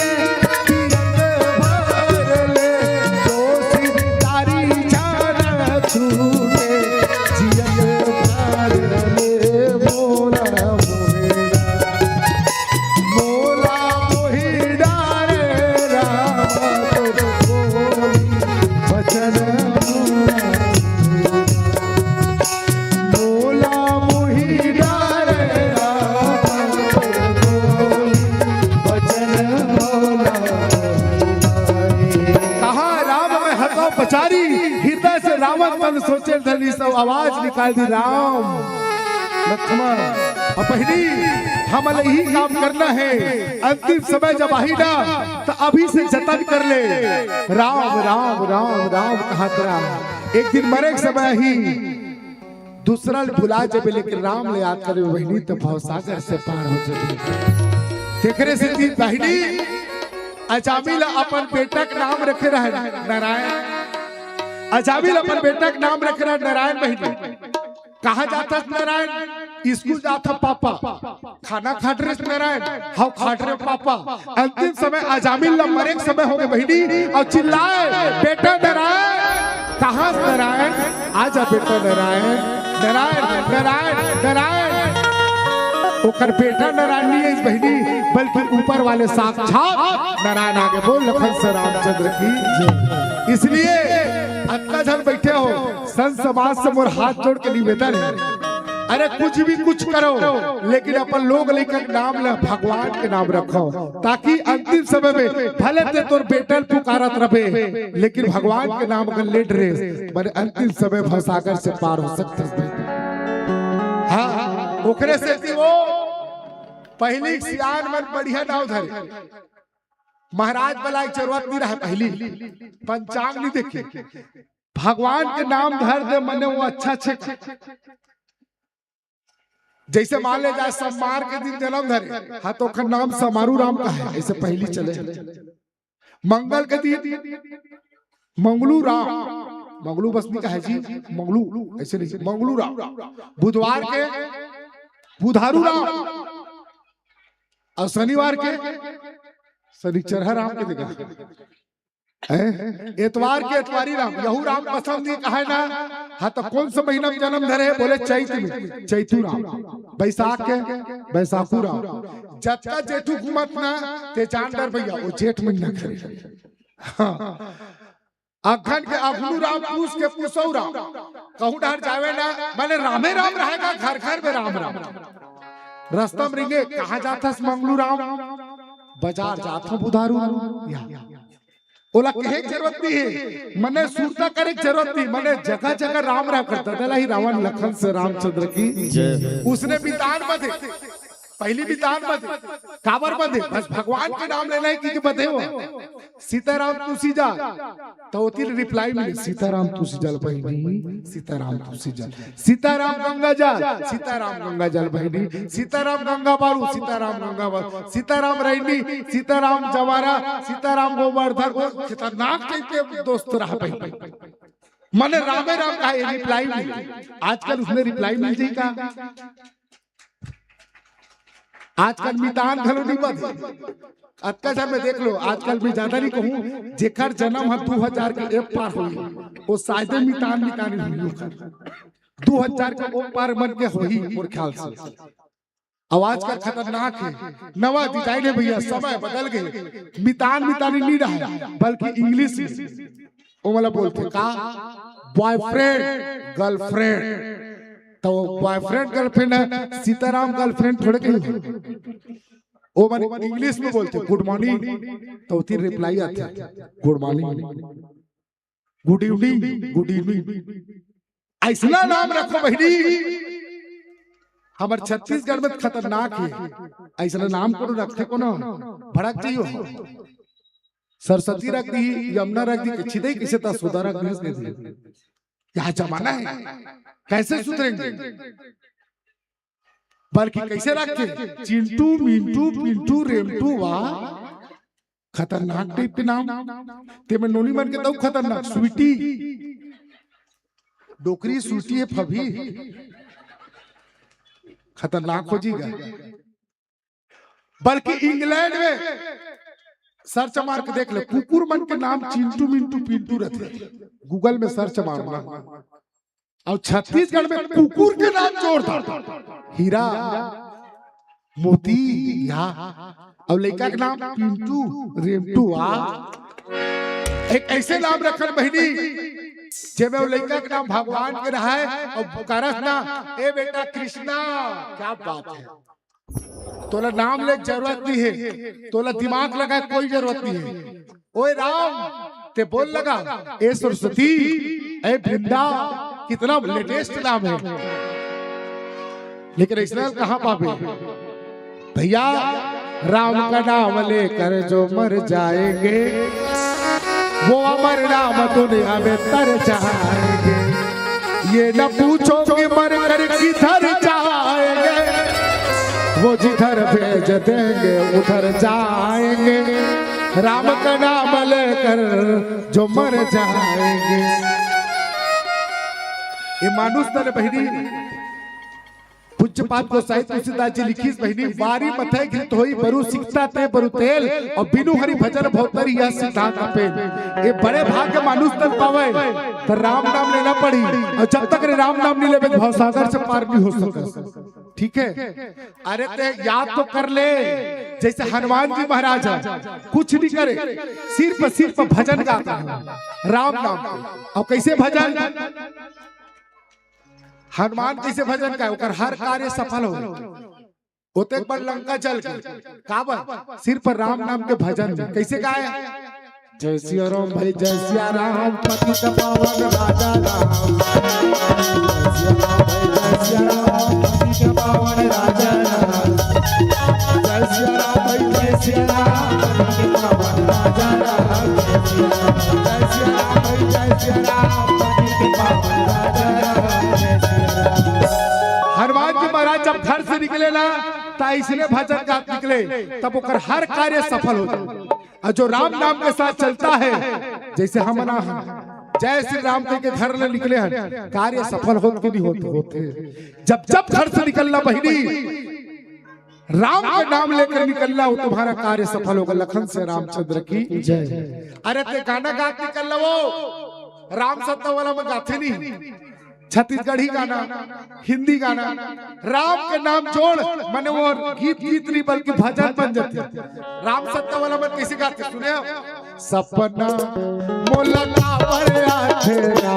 पचारी, हृदय से रावण मन सोचे धनी, सब आवाज निकाल दी राम लक्ष्मण। और पहली हमें यही काम करना है, अंतिम समय जब आई ना तो अभी से जतन कर ले। राम राम राम राम कहा तेरा, एक दिन मरे समय ही दूसरा भुला जब, लेकिन राम ले याद करे बहनी तो भवसागर से पार हो जाए। देखरे से तीन बहनी अजामिल अपन बेटा का नाम रखे रहे नारायण, अजामिल अपन बेटा का नाम रखे रहे नारायण। बहनी कहा जाता नारायण, स्कूल जाता पापा, खाना खाट रहे नारायण, हाउ खाट रहे पापा। अंतिम समय अजामिल मरे समय हो गए बहनी, और चिल्लाए बेटा नारायण, कहाँ नारायण, आजा बेटा नारायण, नारायण नारायण नारायण। ओकर बेटा नारायण नहीं है इस बहनी, बल्कि ऊपर वाले साक्षात नारायण आगे बोल लखन से रामचंद्र की। इसलिए अंता जन बैठे हो, संत समाज से मोर हाथ जोड़ के निवेदन है, अरे कुछ भी कुछ करो, लेकिन अपन लोग लेकर नाम ले, भगवान के नाम रखो, ताकि अंतिम समय में भले ते तोर बेटन पुकारत रहे, लेकिन भगवान के नाम अगर लेट रहे, पर अंतिम समय भवसागर से पार हो सकते हैं। हाँ, ओकरे से थी वो पहली सियान मन बढ़िया नाव धरे, महाराज वाला एक जरूरत नहीं रहा, पहली पंचांग नहीं देखे, भगवान के नाम धर दे मने वो अच्छा अच्छे। जैसे मान ले जाए सोमवार के दिन जन्म धरे, हाँ तो उसका नाम समारू राम का है, ऐसे पहली चले। मंगल के दिन मंगलू राम, मंगलू बसनी का है जी, मंगलू ऐसे नहीं, मंगलू राम। बुधवार के बुधारू राम, और शनिवार के शनिचर राम के देखा, एतवार के एतवारी राम, यहू राम पसंद नहीं कहा ना। हाँ तो कौन सा महीना में जन्म धरे, बोले चैत में, चैतू राम। बैसाख के बैसाखू राम। जब तक जेठू घूमत ना ते जान डर भैया वो जेठ महीना करे। हाँ अखन के अखनू राम, पूछ के पूछो राम, कहूँ डर जावे ना, मैंने रामे राम रहेगा, घर घर में राम राम। रास्ता में रिंगे, कहाँ जाता मंगलू राम, बाजार जाता बुधारू। ओला कहे जरूरत नहीं है, मने सूरता करे जरूरत नहीं, मने जगह जगह राम राम करता था ही रावण लखन से रामचंद्र की। उसने विधान में पहली मितान बदे काबर बदे बस भगवान के नाम लेना है कि बदे हो सीताराम तुलसी जा तो होती रिप्लाई मिले सीताराम तुलसी जल बहिनी सीताराम तुलसी जल सीताराम गंगा जल सीताराम गंगा जल बहिनी सीताराम गंगा बारू सीताराम गंगा बारू सीताराम रैनी सीताराम जवारा सीताराम गोवर्धन वो खतरनाक के दोस्त रहा बहिनी माने रामे राम का ये रिप्लाई मिले आजकल उसने रिप्लाई मिल जाई का आजकल मितान घलो नहीं बदे अतका समय में देख लो आजकल मैं ज्यादा नहीं कहूं जेकर जन्म 2000 के एक पार हुई वो शायद मितान मितान हुई 2000 के ओ पार मन के होई और ख्याल से आवाज का खतरनाक है नवा डिजाइन है भैया समय बदल गए मितान मितानी नहीं रहा बल्कि इंग्लिश वो मतलब बोलते का बॉयफ्रेंड गर्लफ्रेंड तो बॉयफ्रेंड गर्लफ्रेंड है सीताराम गर्लफ्रेंड थोड़े के वो मन इंग्लिश में बोलते गुड मॉर्निंग तो फिर रिप्लाई आते good morning good evening good evening ऐसा नाम रखो बहनी हमारे छत्तीसगढ़ में खतरनाक है ऐसा नाम को रखे को ना भड़क जाइयो सरस्वती रख दी यमुना रख दी छिदे किसे ता सुधा रख दी यहाँ जमाना है कैसे सुधरेंगे बल्कि कैसे रखे चिंटू मिंटू पिंटू रेमटू वाह खतरनाक टाइप के नाम ते में नोनी मन के तो खतरनाक स्वीटी डोकरी स्वीटी है फभी खतरनाक हो जीगा बल्कि इंग्लैंड में सर्च मार के देख ले कुकुर मन के नाम चिंटू मिंटू पिंटू रहते गूगल में सर्च मारना और छत्तीसगढ़ में कुकुर के नाम जोरदार हीरा मोती या और लड़का का नाम पिंटू रेमटू एक ऐसे नाम रखन बहिनी जब वो लड़का का नाम भगवान के रहा है और पुकारस ना ए बेटा कृष्णा क्या बात है तोला नाम ले जरूरत नहीं है तोला दिमाग लगा कोई जरूरत नहीं है ओए राम ते बोल लगा ए सरस्वती ए वृंदा कितना लेटेस्ट नाम है लेकिन इसराइल कहाँ पापे भैया राम का नाम लेकर जो मर जाएंगे वो अमर नाम दुनिया में तर जाएंगे ये न पूछो कि मर कर किधर जाएंगे वो जिधर भेज देंगे उधर जाएंगे राम का नाम लेकर जो मर जाएंगे ये मानुष तर बहिनी पूज्यपाद गोसाई तुलसीदास जी लिखी बहिनी वारी मथे घृत होई बरु सिकता ते बरु तेल और बिनु हरि भजन भोतरी यह सिद्धांत पे ये बड़े भाग्य मानुष तक पावे तो राम नाम लेना पड़ी और जब तक राम नाम नहीं लेबे भवसागर से पार नहीं हो सके ठीक है अरे ते याद तो कर ले जैसे हनुमान जी महाराज कुछ नहीं करे सिर्फ भजन गाता है राम नाम और कैसे भजन हनुमान कैसे भजन का हर कार्य सफल हो होते एक बार लंका चल के काबा सिर्फ राम नाम के भजन कैसे गाए जय सिया राम भाई जय सिया राम पतित पावन राजा राम जय सिया राम पतित पावन राजा राम जय सिया राम भाई जय सिया राम पतित पावन राजा राम जय सिया राम भाई जय सिया राम पतित पावन राजा राम हनुमान जी महाराज जब घर से निकले ना तो इसलिए भजन का निकले तब वो हर कार्य सफल हो जाए और जो राम नाम के साथ चलता है जैसे हम ना जय श्री राम के घर में निकले हैं कार्य सफल होते नहीं होते जब घर से निकलना बहिनी राम का नाम लेकर निकलना हो तुम्हारा कार्य सफल होगा लखन से रामचंद्र की जय अरे ते गाना गा के निकलना वो राम सत्ता वाला में गाते नहीं छत्तीसगढ़ी गाना हिंदी गाना राम के नाम जोड़ मैंने वो गीत नहीं बल्कि भजन बन जाते राम सत्ता वाला मन कैसे गाते सुने सपना मोला कावर आठेरा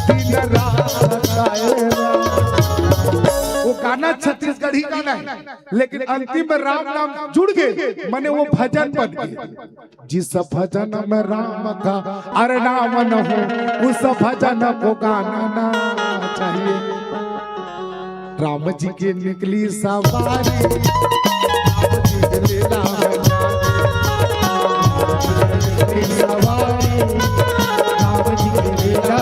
दिन रात आएगा वो गाना छत्तीसगढ़ी गाना है लेकिन अंतिम में राम नाम जुड़ गए मैंने वो भजन बन गए जिस भजन में राम का अरे नाम न हो उस भजन को गाना ना चाहिए राम जी के निकली सवारी, राम जी के लीला निकली सवारी, राम जी के लीला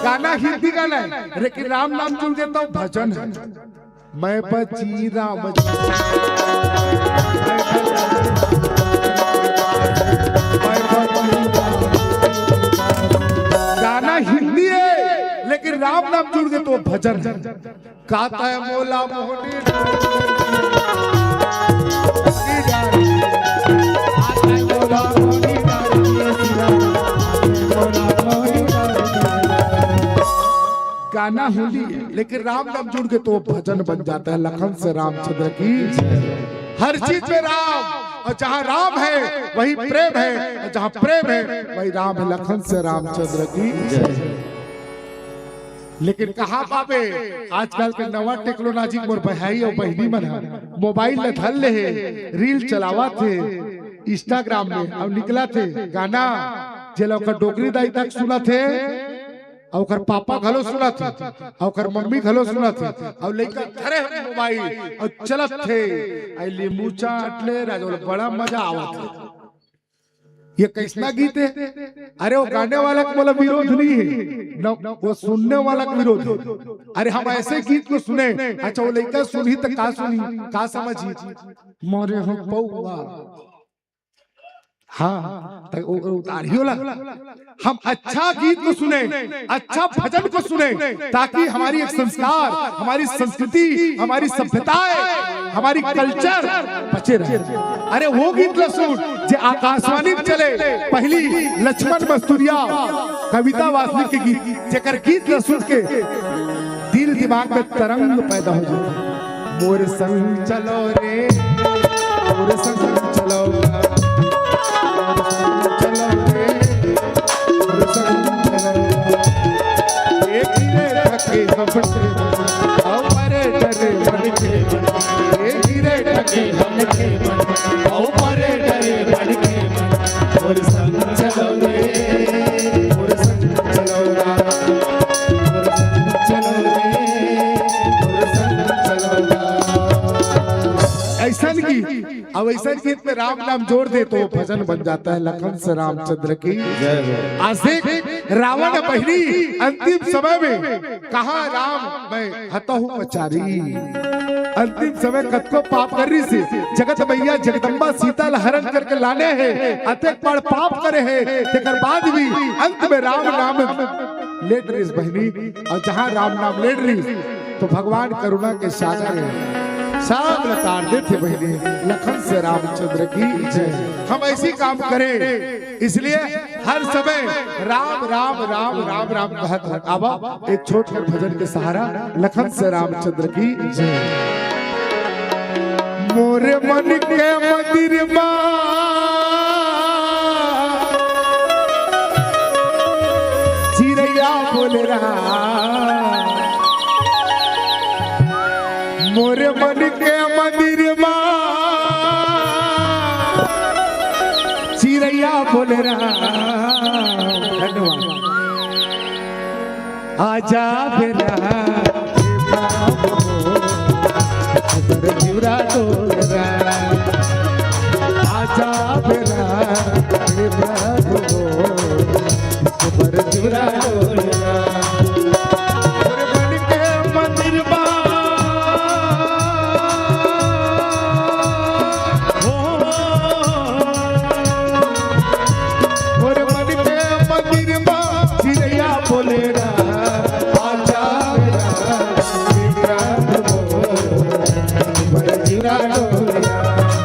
गाना हिंदी गाना है, लेकिन राम नाम जुड़ गया तो भजन है। मैं बची राम जी, गाना हिंदी है लेकिन राम नाम जुड़ गए तो भजन है। गाता है मोला मोहनी, गाना हिंदी है लेकिन राम नाम जुड़ के तो भजन बन जाता है। लखन से रामचंद्र की हर चीज में राम, और जहाँ राम है वही प्रेम है, और जहाँ प्रेम है वही राम है। लखन से रामचंद्र की लेकिन कहाँ पावे आजकल के नवा टेक्नोलॉजी मोर बहाई और बहनी मन मोबाइल में धल ले रील चलावा थे इंस्टाग्राम में, अब निकला थे गाना जेला डोगरी दाई तक सुना थे, और पापा घलो सुना थे, और मम्मी घलो सुना थे, और लड़का धरे मोबाइल और चलत थे आई लींबू चाट ले राजा, बड़ा मजा आवत थे। ये कैसना गीत है? अरे वो गाने वाला का बोला विरोध नहीं है न, वो सुनने वाला का विरोध है। अरे हम ऐसे गीत को सुने, अच्छा वो लड़का सुनी तो का सुनी का समझी मोरे हो पौवा, हाँ उतारी होला। हम अच्छा गीत को सुने, अच्छा भजन को सुने, ताकि हमारी एक संस्कार, हमारी संस्कृति, हमारी सभ्यताएं, हमारी कल्चर बचे रहे। अरे वो गीत ला सुन जे आकाशवाणी में चले, पहली लक्ष्मण मस्तूरिया कविता वासनिक के गीत, जेकर गीत ला सुन के दिल दिमाग में तरंग पैदा हो जाए। मोर संग चलो रे, मोर संग चलो, ऐसा की अब ऐसा गीत में राम नाम जोड़ दे तो भजन बन जाता है। लखन से रामचंद्र की आशिक रावण बहिनी अंतिम समय में कहा राम मैं हतहु पचारी, अंतिम समय कत को पाप कर रही से जगत मैया जगदम्बा सीता हरण करके लाने हैं, अतेक बार पाप करे हैं, लेकिन बाद भी अंत में राम नाम लेट रही बहनी, और जहाँ राम नाम लेट रही तो भगवान करुणा के सागर है, सब लताड़ देते बहनी। लखन से रामचंद्र की जय। हम ऐसी काम करें, इसलिए हर समय राम राम राम राम राम कहत आवा एक छोटकर भजन के सहारा। लखन से रामचंद्र की जय। मोरे मन के मंदिर चिड़ैया बोल रहा, मोरे मन के मंदिर चिड़ैया बोल रहा। धन्यवाद। आजा बेरा जीवरा डोल रहा, आजा बेरा जीवरा डोल रहा। जीवरा डोल रहा।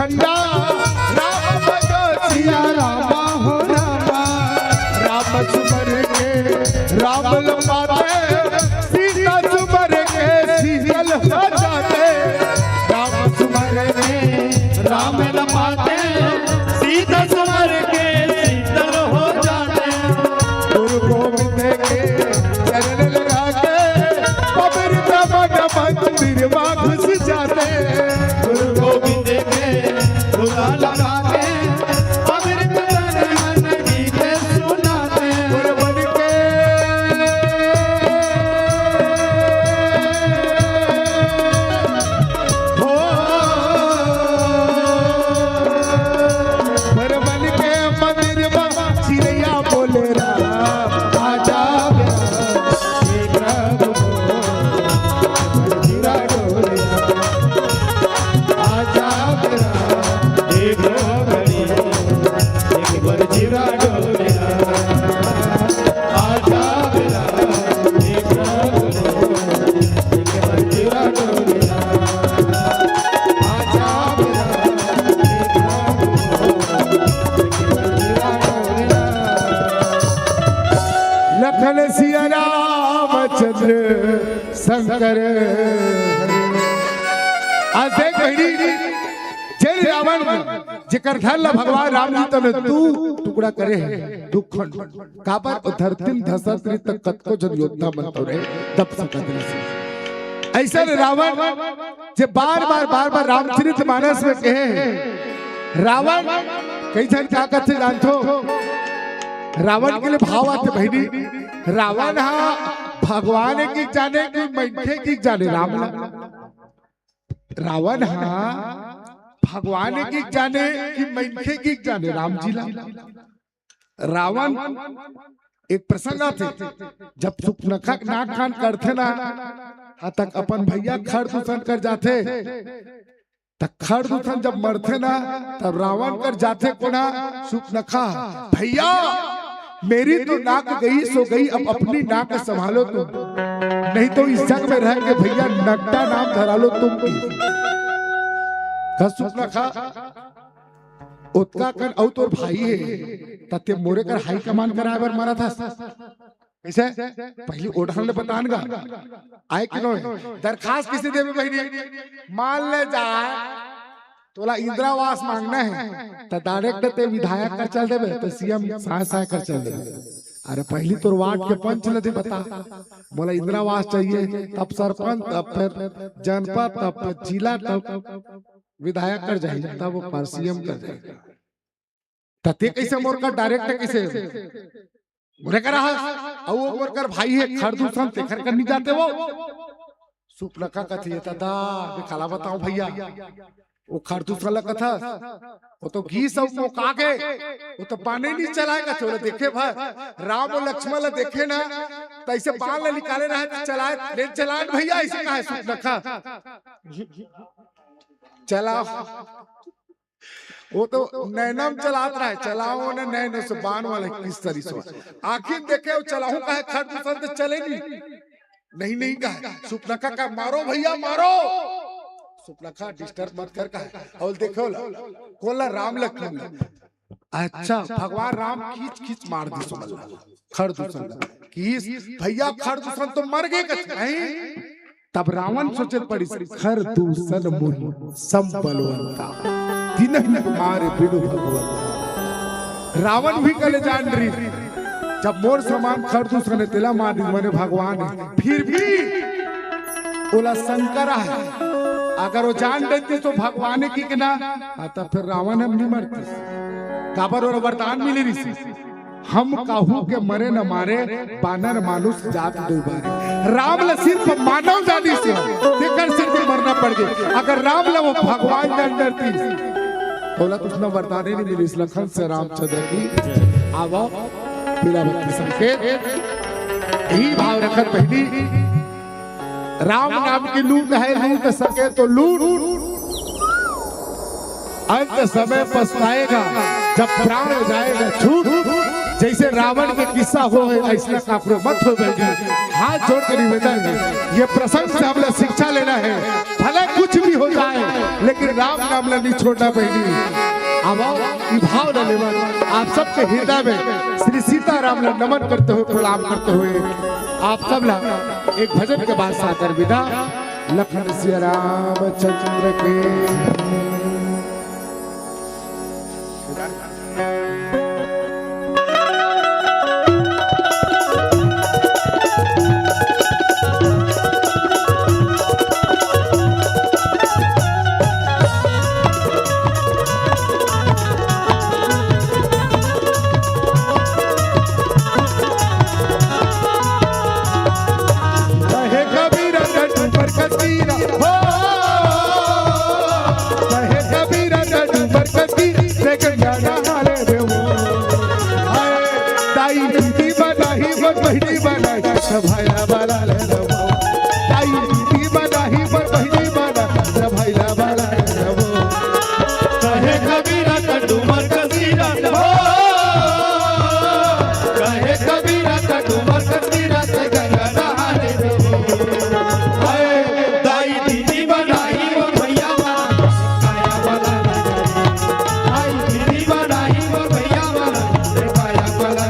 ठंडा राम भजो सिया रामा हो रामा। राम सुमर के राम लपाते सीता सुमर के शीतल हो जाते। राम सुमर के राम लपाते सीता सुमर के शीतल हो जाते। गुरु गोविंद के चरण लगा के पवित्र मंदिर में घुस जाते। गुरु गोविंद के खुदा लगा के पवित्र मन गीत सुनाते। गुरु बन के हो गुरु बन के मंदिर में चिड़ैया बोले राम आजा हे प्रभु जीरा डोले आजा मेरा एक घड़ी एक बार जीरा डोले आजा मेरा एक घड़ी एक बार जीरा डोले आजा मेरा एक घड़ी एक बार जीरा डोले। लखन सिया रामचंद्र शंकर आसे कही जय रावण जेकर धर ला भगवान राम जी तने तू टुकड़ा करे है दुख काबर धरती धसत री तक कत को जन योद्धा मन तो रे दब सकत रे से ऐसा रावण जे बार बार रामचरित मानस में कहे रावण कई जन क्या कहते जानतो रावण के लिए भाव आते बहनी रावण हाँ भगवान की जाने की मैठे की जाने राम रावण हाँ भगवान की जाने की मैठे की जाने राम जी ला रावण एक प्रसंग आते जब सुपनखा नाक कान करते ना तक अपन भैया खर दूषण कर जाते तक खर दूषण जब मरते ना तब रावण कर जाते कोना सुपनखा भैया मेरी तो नाक गई सो गई अब अपनी नाक संभालो तुम नहीं तो इस जग में रह के भैया नकटा नाम धरा लो तुम सुपनखा उत्का कर औ तोर भाई है तते मोरे कर हाई कमान कराए बर मारा था कैसे पहली ओढ़न ले बतानगा आए कि नो दरखास्त किसे देवे बहनी मान ले जाए तोला इंदिरावास मांगना है तो डायरेक्ट ते विधायक कर चल देवे तो सीएम सहाय कर चल देवे अरे पहली तोर वार्ड के पंच ने दे बता बोला इंदिरावास चाहिए तब सरपंच तब फिर जनपद तब जिला तब विधायक कर जाएगा तब वो पर सीएम कर जाएगा तते कैसे मोर का डायरेक्ट कैसे मोरे का रहा और वो मोर कर भाई है खरदूषण ते खर करनी जाते वो सुपनखा कथी है दादा खाला बताऊं भैया वो खरदूषण ला कथा वो तो घी सब मोका के वो तो पानी नहीं चलाएगा चलो देखे भाई राम और लक्ष्मण ला देखे ना तो ऐसे बाल ला निकाले रहे तो चलाए ले चलाए भैया ऐसे कहा है सुपनखा चला वो तो नैनम चलात रहा है चलाओ ने नैनो से बाण वाला किस तरीके से आखिर देखे वो चलाऊं का है खरदूषण तो चले नहीं कहा सुपनखा का मारो भैया मारो सुपनखा डिस्टर्ब मत कर का और देखो कोला राम लक्ष्मण अच्छा भगवान राम खींच मार दी समझ खरदूषण किस भैया खरदूषण तो मर गए नहीं तब रावण सोचे पड़ी खरदूषण मुनि संबलवंता तिन्हीं तुम्हारे बिनु भगवंता रावण भी कले जान रही जब मोर समान खरदूषण ने तिला मार दी मैंने भगवान फिर भी बोला शंकर है अगर वो जान देती तो भगवान की ना तो फिर रावण हम नहीं मरते काबर और वरदान मिली ऋषि हम काहू के मरे न मारे बानर मानुष जात दुबारे राम ला सिर्फ मानव जानी से तेकर सिर पे मरना पड़ गया अगर राम ला वो भगवान जान डरती बोला कुछ न वरदान नहीं मिली इस लखन से रामचंद्र की आवो पीलावती संकेत यही भाव रखत पहली राम नाम की लूट है लूट सके तो लूट अंत समय पछताएगा जब प्राण जाएगा छूट जैसे रावण के किस्सा हो है ऐसा काफरो मत हो बैठे हाथ जोड़ कर निवेदन है ये प्रसंग से हमें शिक्षा लेना है भले कुछ भी हो जाए लेकिन लेकिन राम नाम ला नहीं छोड़ना बहनी। अब ई भाव न लेवन आप सबके हृदय में श्री सीताराम ला नमन करते हुए प्रणाम करते हुए आप सब ला एक भजन के बाद सादर विदा। लखन सिया रामचंद्र के। भाईला बाला ले रबो ताई दी बनाही पर बहिनी बना भाईला बाला ले रबो कहे कबीरा का डूमर कसीरा हो, कहे कबीरा का डूमर कसीरा से गंगा नहाने रहो। दाई दीदी बनाई वो भैया वाला काया वाला दाई दीदी बनाई वो भैया वाला काया वाला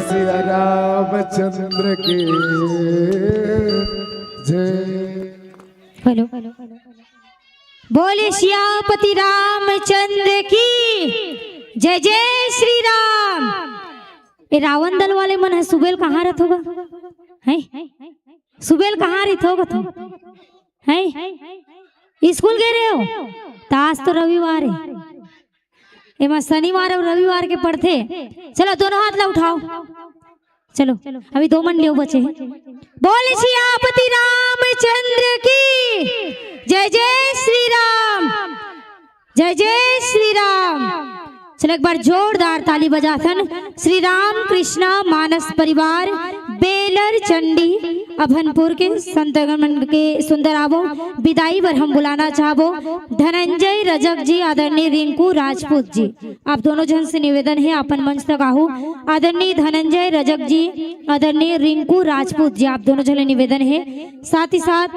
सिया रामचंद्र के जय। हेलो बोले श्यामपति रामचंद्र की जय। जय श्री राम। ये रावण दल वाले मन है सुबेल कहाँ रहत होगा है? सुबेल कहाँ रहत होगा तुम है? स्कूल गए रहे हो? ताज तो रविवार है, एमा शनिवार और रविवार के पढ़ते। चलो दोनों हाथ ला उठाओ, चलो अभी 2 मन लियो बचे। बोले श्यामपति रामचंद्र की जय। जय श्री राम। जय जय श्री राम। चलो एक बार जोरदार ताली बजाथन श्री राम कृष्णा मानस परिवार बेलर चंडी अभनपुर के संतगण के सुंदर आवो विदाई पर हम बुलाना चाहबो धनंजय रजक जी आदरणीय रिंकू राजपूत जी। आप दोनों जन से निवेदन है अपन मंच तक आहू। आदरणीय धनंजय रजक जी आदरणीय रिंकू राजपूत जी आप दोनों जन निवेदन है। साथ ही साथ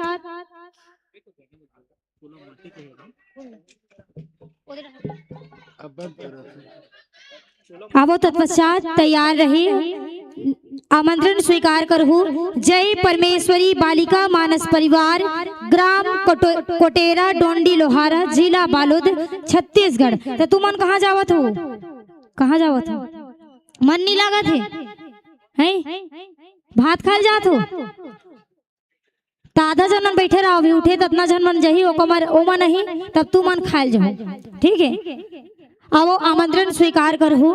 आवो तत्पश्चात तैयार रही आमंत्रण स्वीकार करहु। जय परमेश्वरी बालिका मानस परिवार ग्राम कोटेरा डोंडी लोहारा जिला बालोद छत्तीसगढ़। तो तुम मन कहाँ जावत हो? कहाँ जावत हो? मन नहीं लागत है? भात खाल जात हो? आधा जन मन बैठे रहो भी उठे ततना जन मन जही ओमा नहीं तब तू मन खाल जाओ। ठीक है आवो आमंत्रण स्वीकार करहु।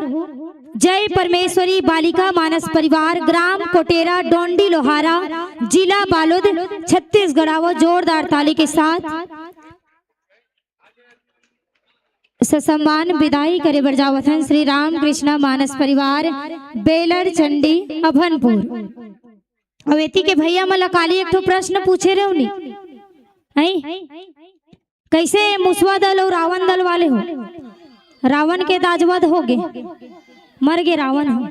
जय परमेश्वरी बालिका मानस परिवार ग्राम कोटेरा डोंडी लोहारा जिला बालोद छत्तीसगढ़। आवो जोरदार ताली के साथ ससम्मान विदाई करे बर जावथन श्री राम कृष्णा मानस परिवार बेलर चंडी अभनपुर। अवेती के भैया मला काली एक ठो प्रश्न पूछे रहे नहीं कैसे मुसवा दल और रावण दल वाले हो? रावण के दाजवध हो गए मर गए रावण हो।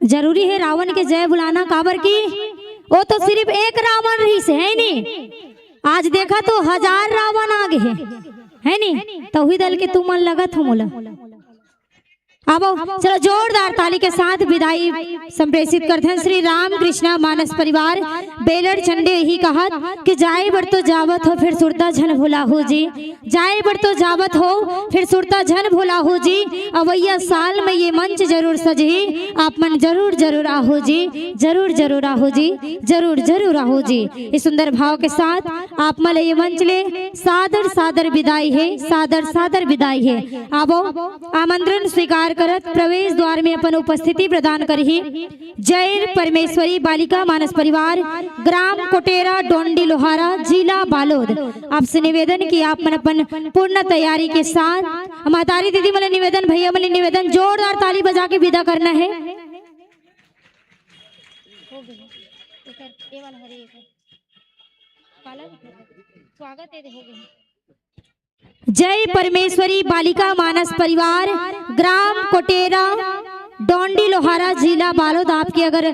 जरूरी है रावण के जय बुलाना काबर की वो तो सिर्फ एक रावण रही से है नहीं। आज देखा तो 1000 रावण आगे है नहीं तो वही दल के तुम मन लगत हो मोला। अब चलो जोरदार ताली के साथ विदाई संप्रेषित करते हैं श्री राम कृष्णा मानस परिवार बेलर चंडे ही कहा कि जाए बर तो जावत हो फिर सुरता झन भोला हो जी। जाए बर तो जावत हो फिर सुरता झन भोला हो जी। अवैया साल में ये मंच जरूर सजही आप मन जरूर जरूर आहो जी। जरूर जरूर आहो जी। जरूर जरूर आहो जी। इस सुंदर भाव के साथ आप मल ये मंच ले सादर सादर विदाई है। सादर सादर विदाई है। आवो आमंत्रण स्वीकार करत प्रवेश द्वार में अपन उपस्थिति प्रदान करही। जय परमेश्वरी बालिका मानस परिवार ग्राम कोटेरा डोंडी लोहारा जिला बालोद। आपसे निवेदन कि आप मन अपन पूर्ण तैयारी के साथ महतारी दीदी मन निवेदन भैया मन निवेदन जोरदार ताली बजा के विदा करना है। स्वागत है। जय परमेश्वरी बालिका मानस परिवार ग्राम कोटेरा डोंडी लोहारा जिला बालोद। आपकी अगर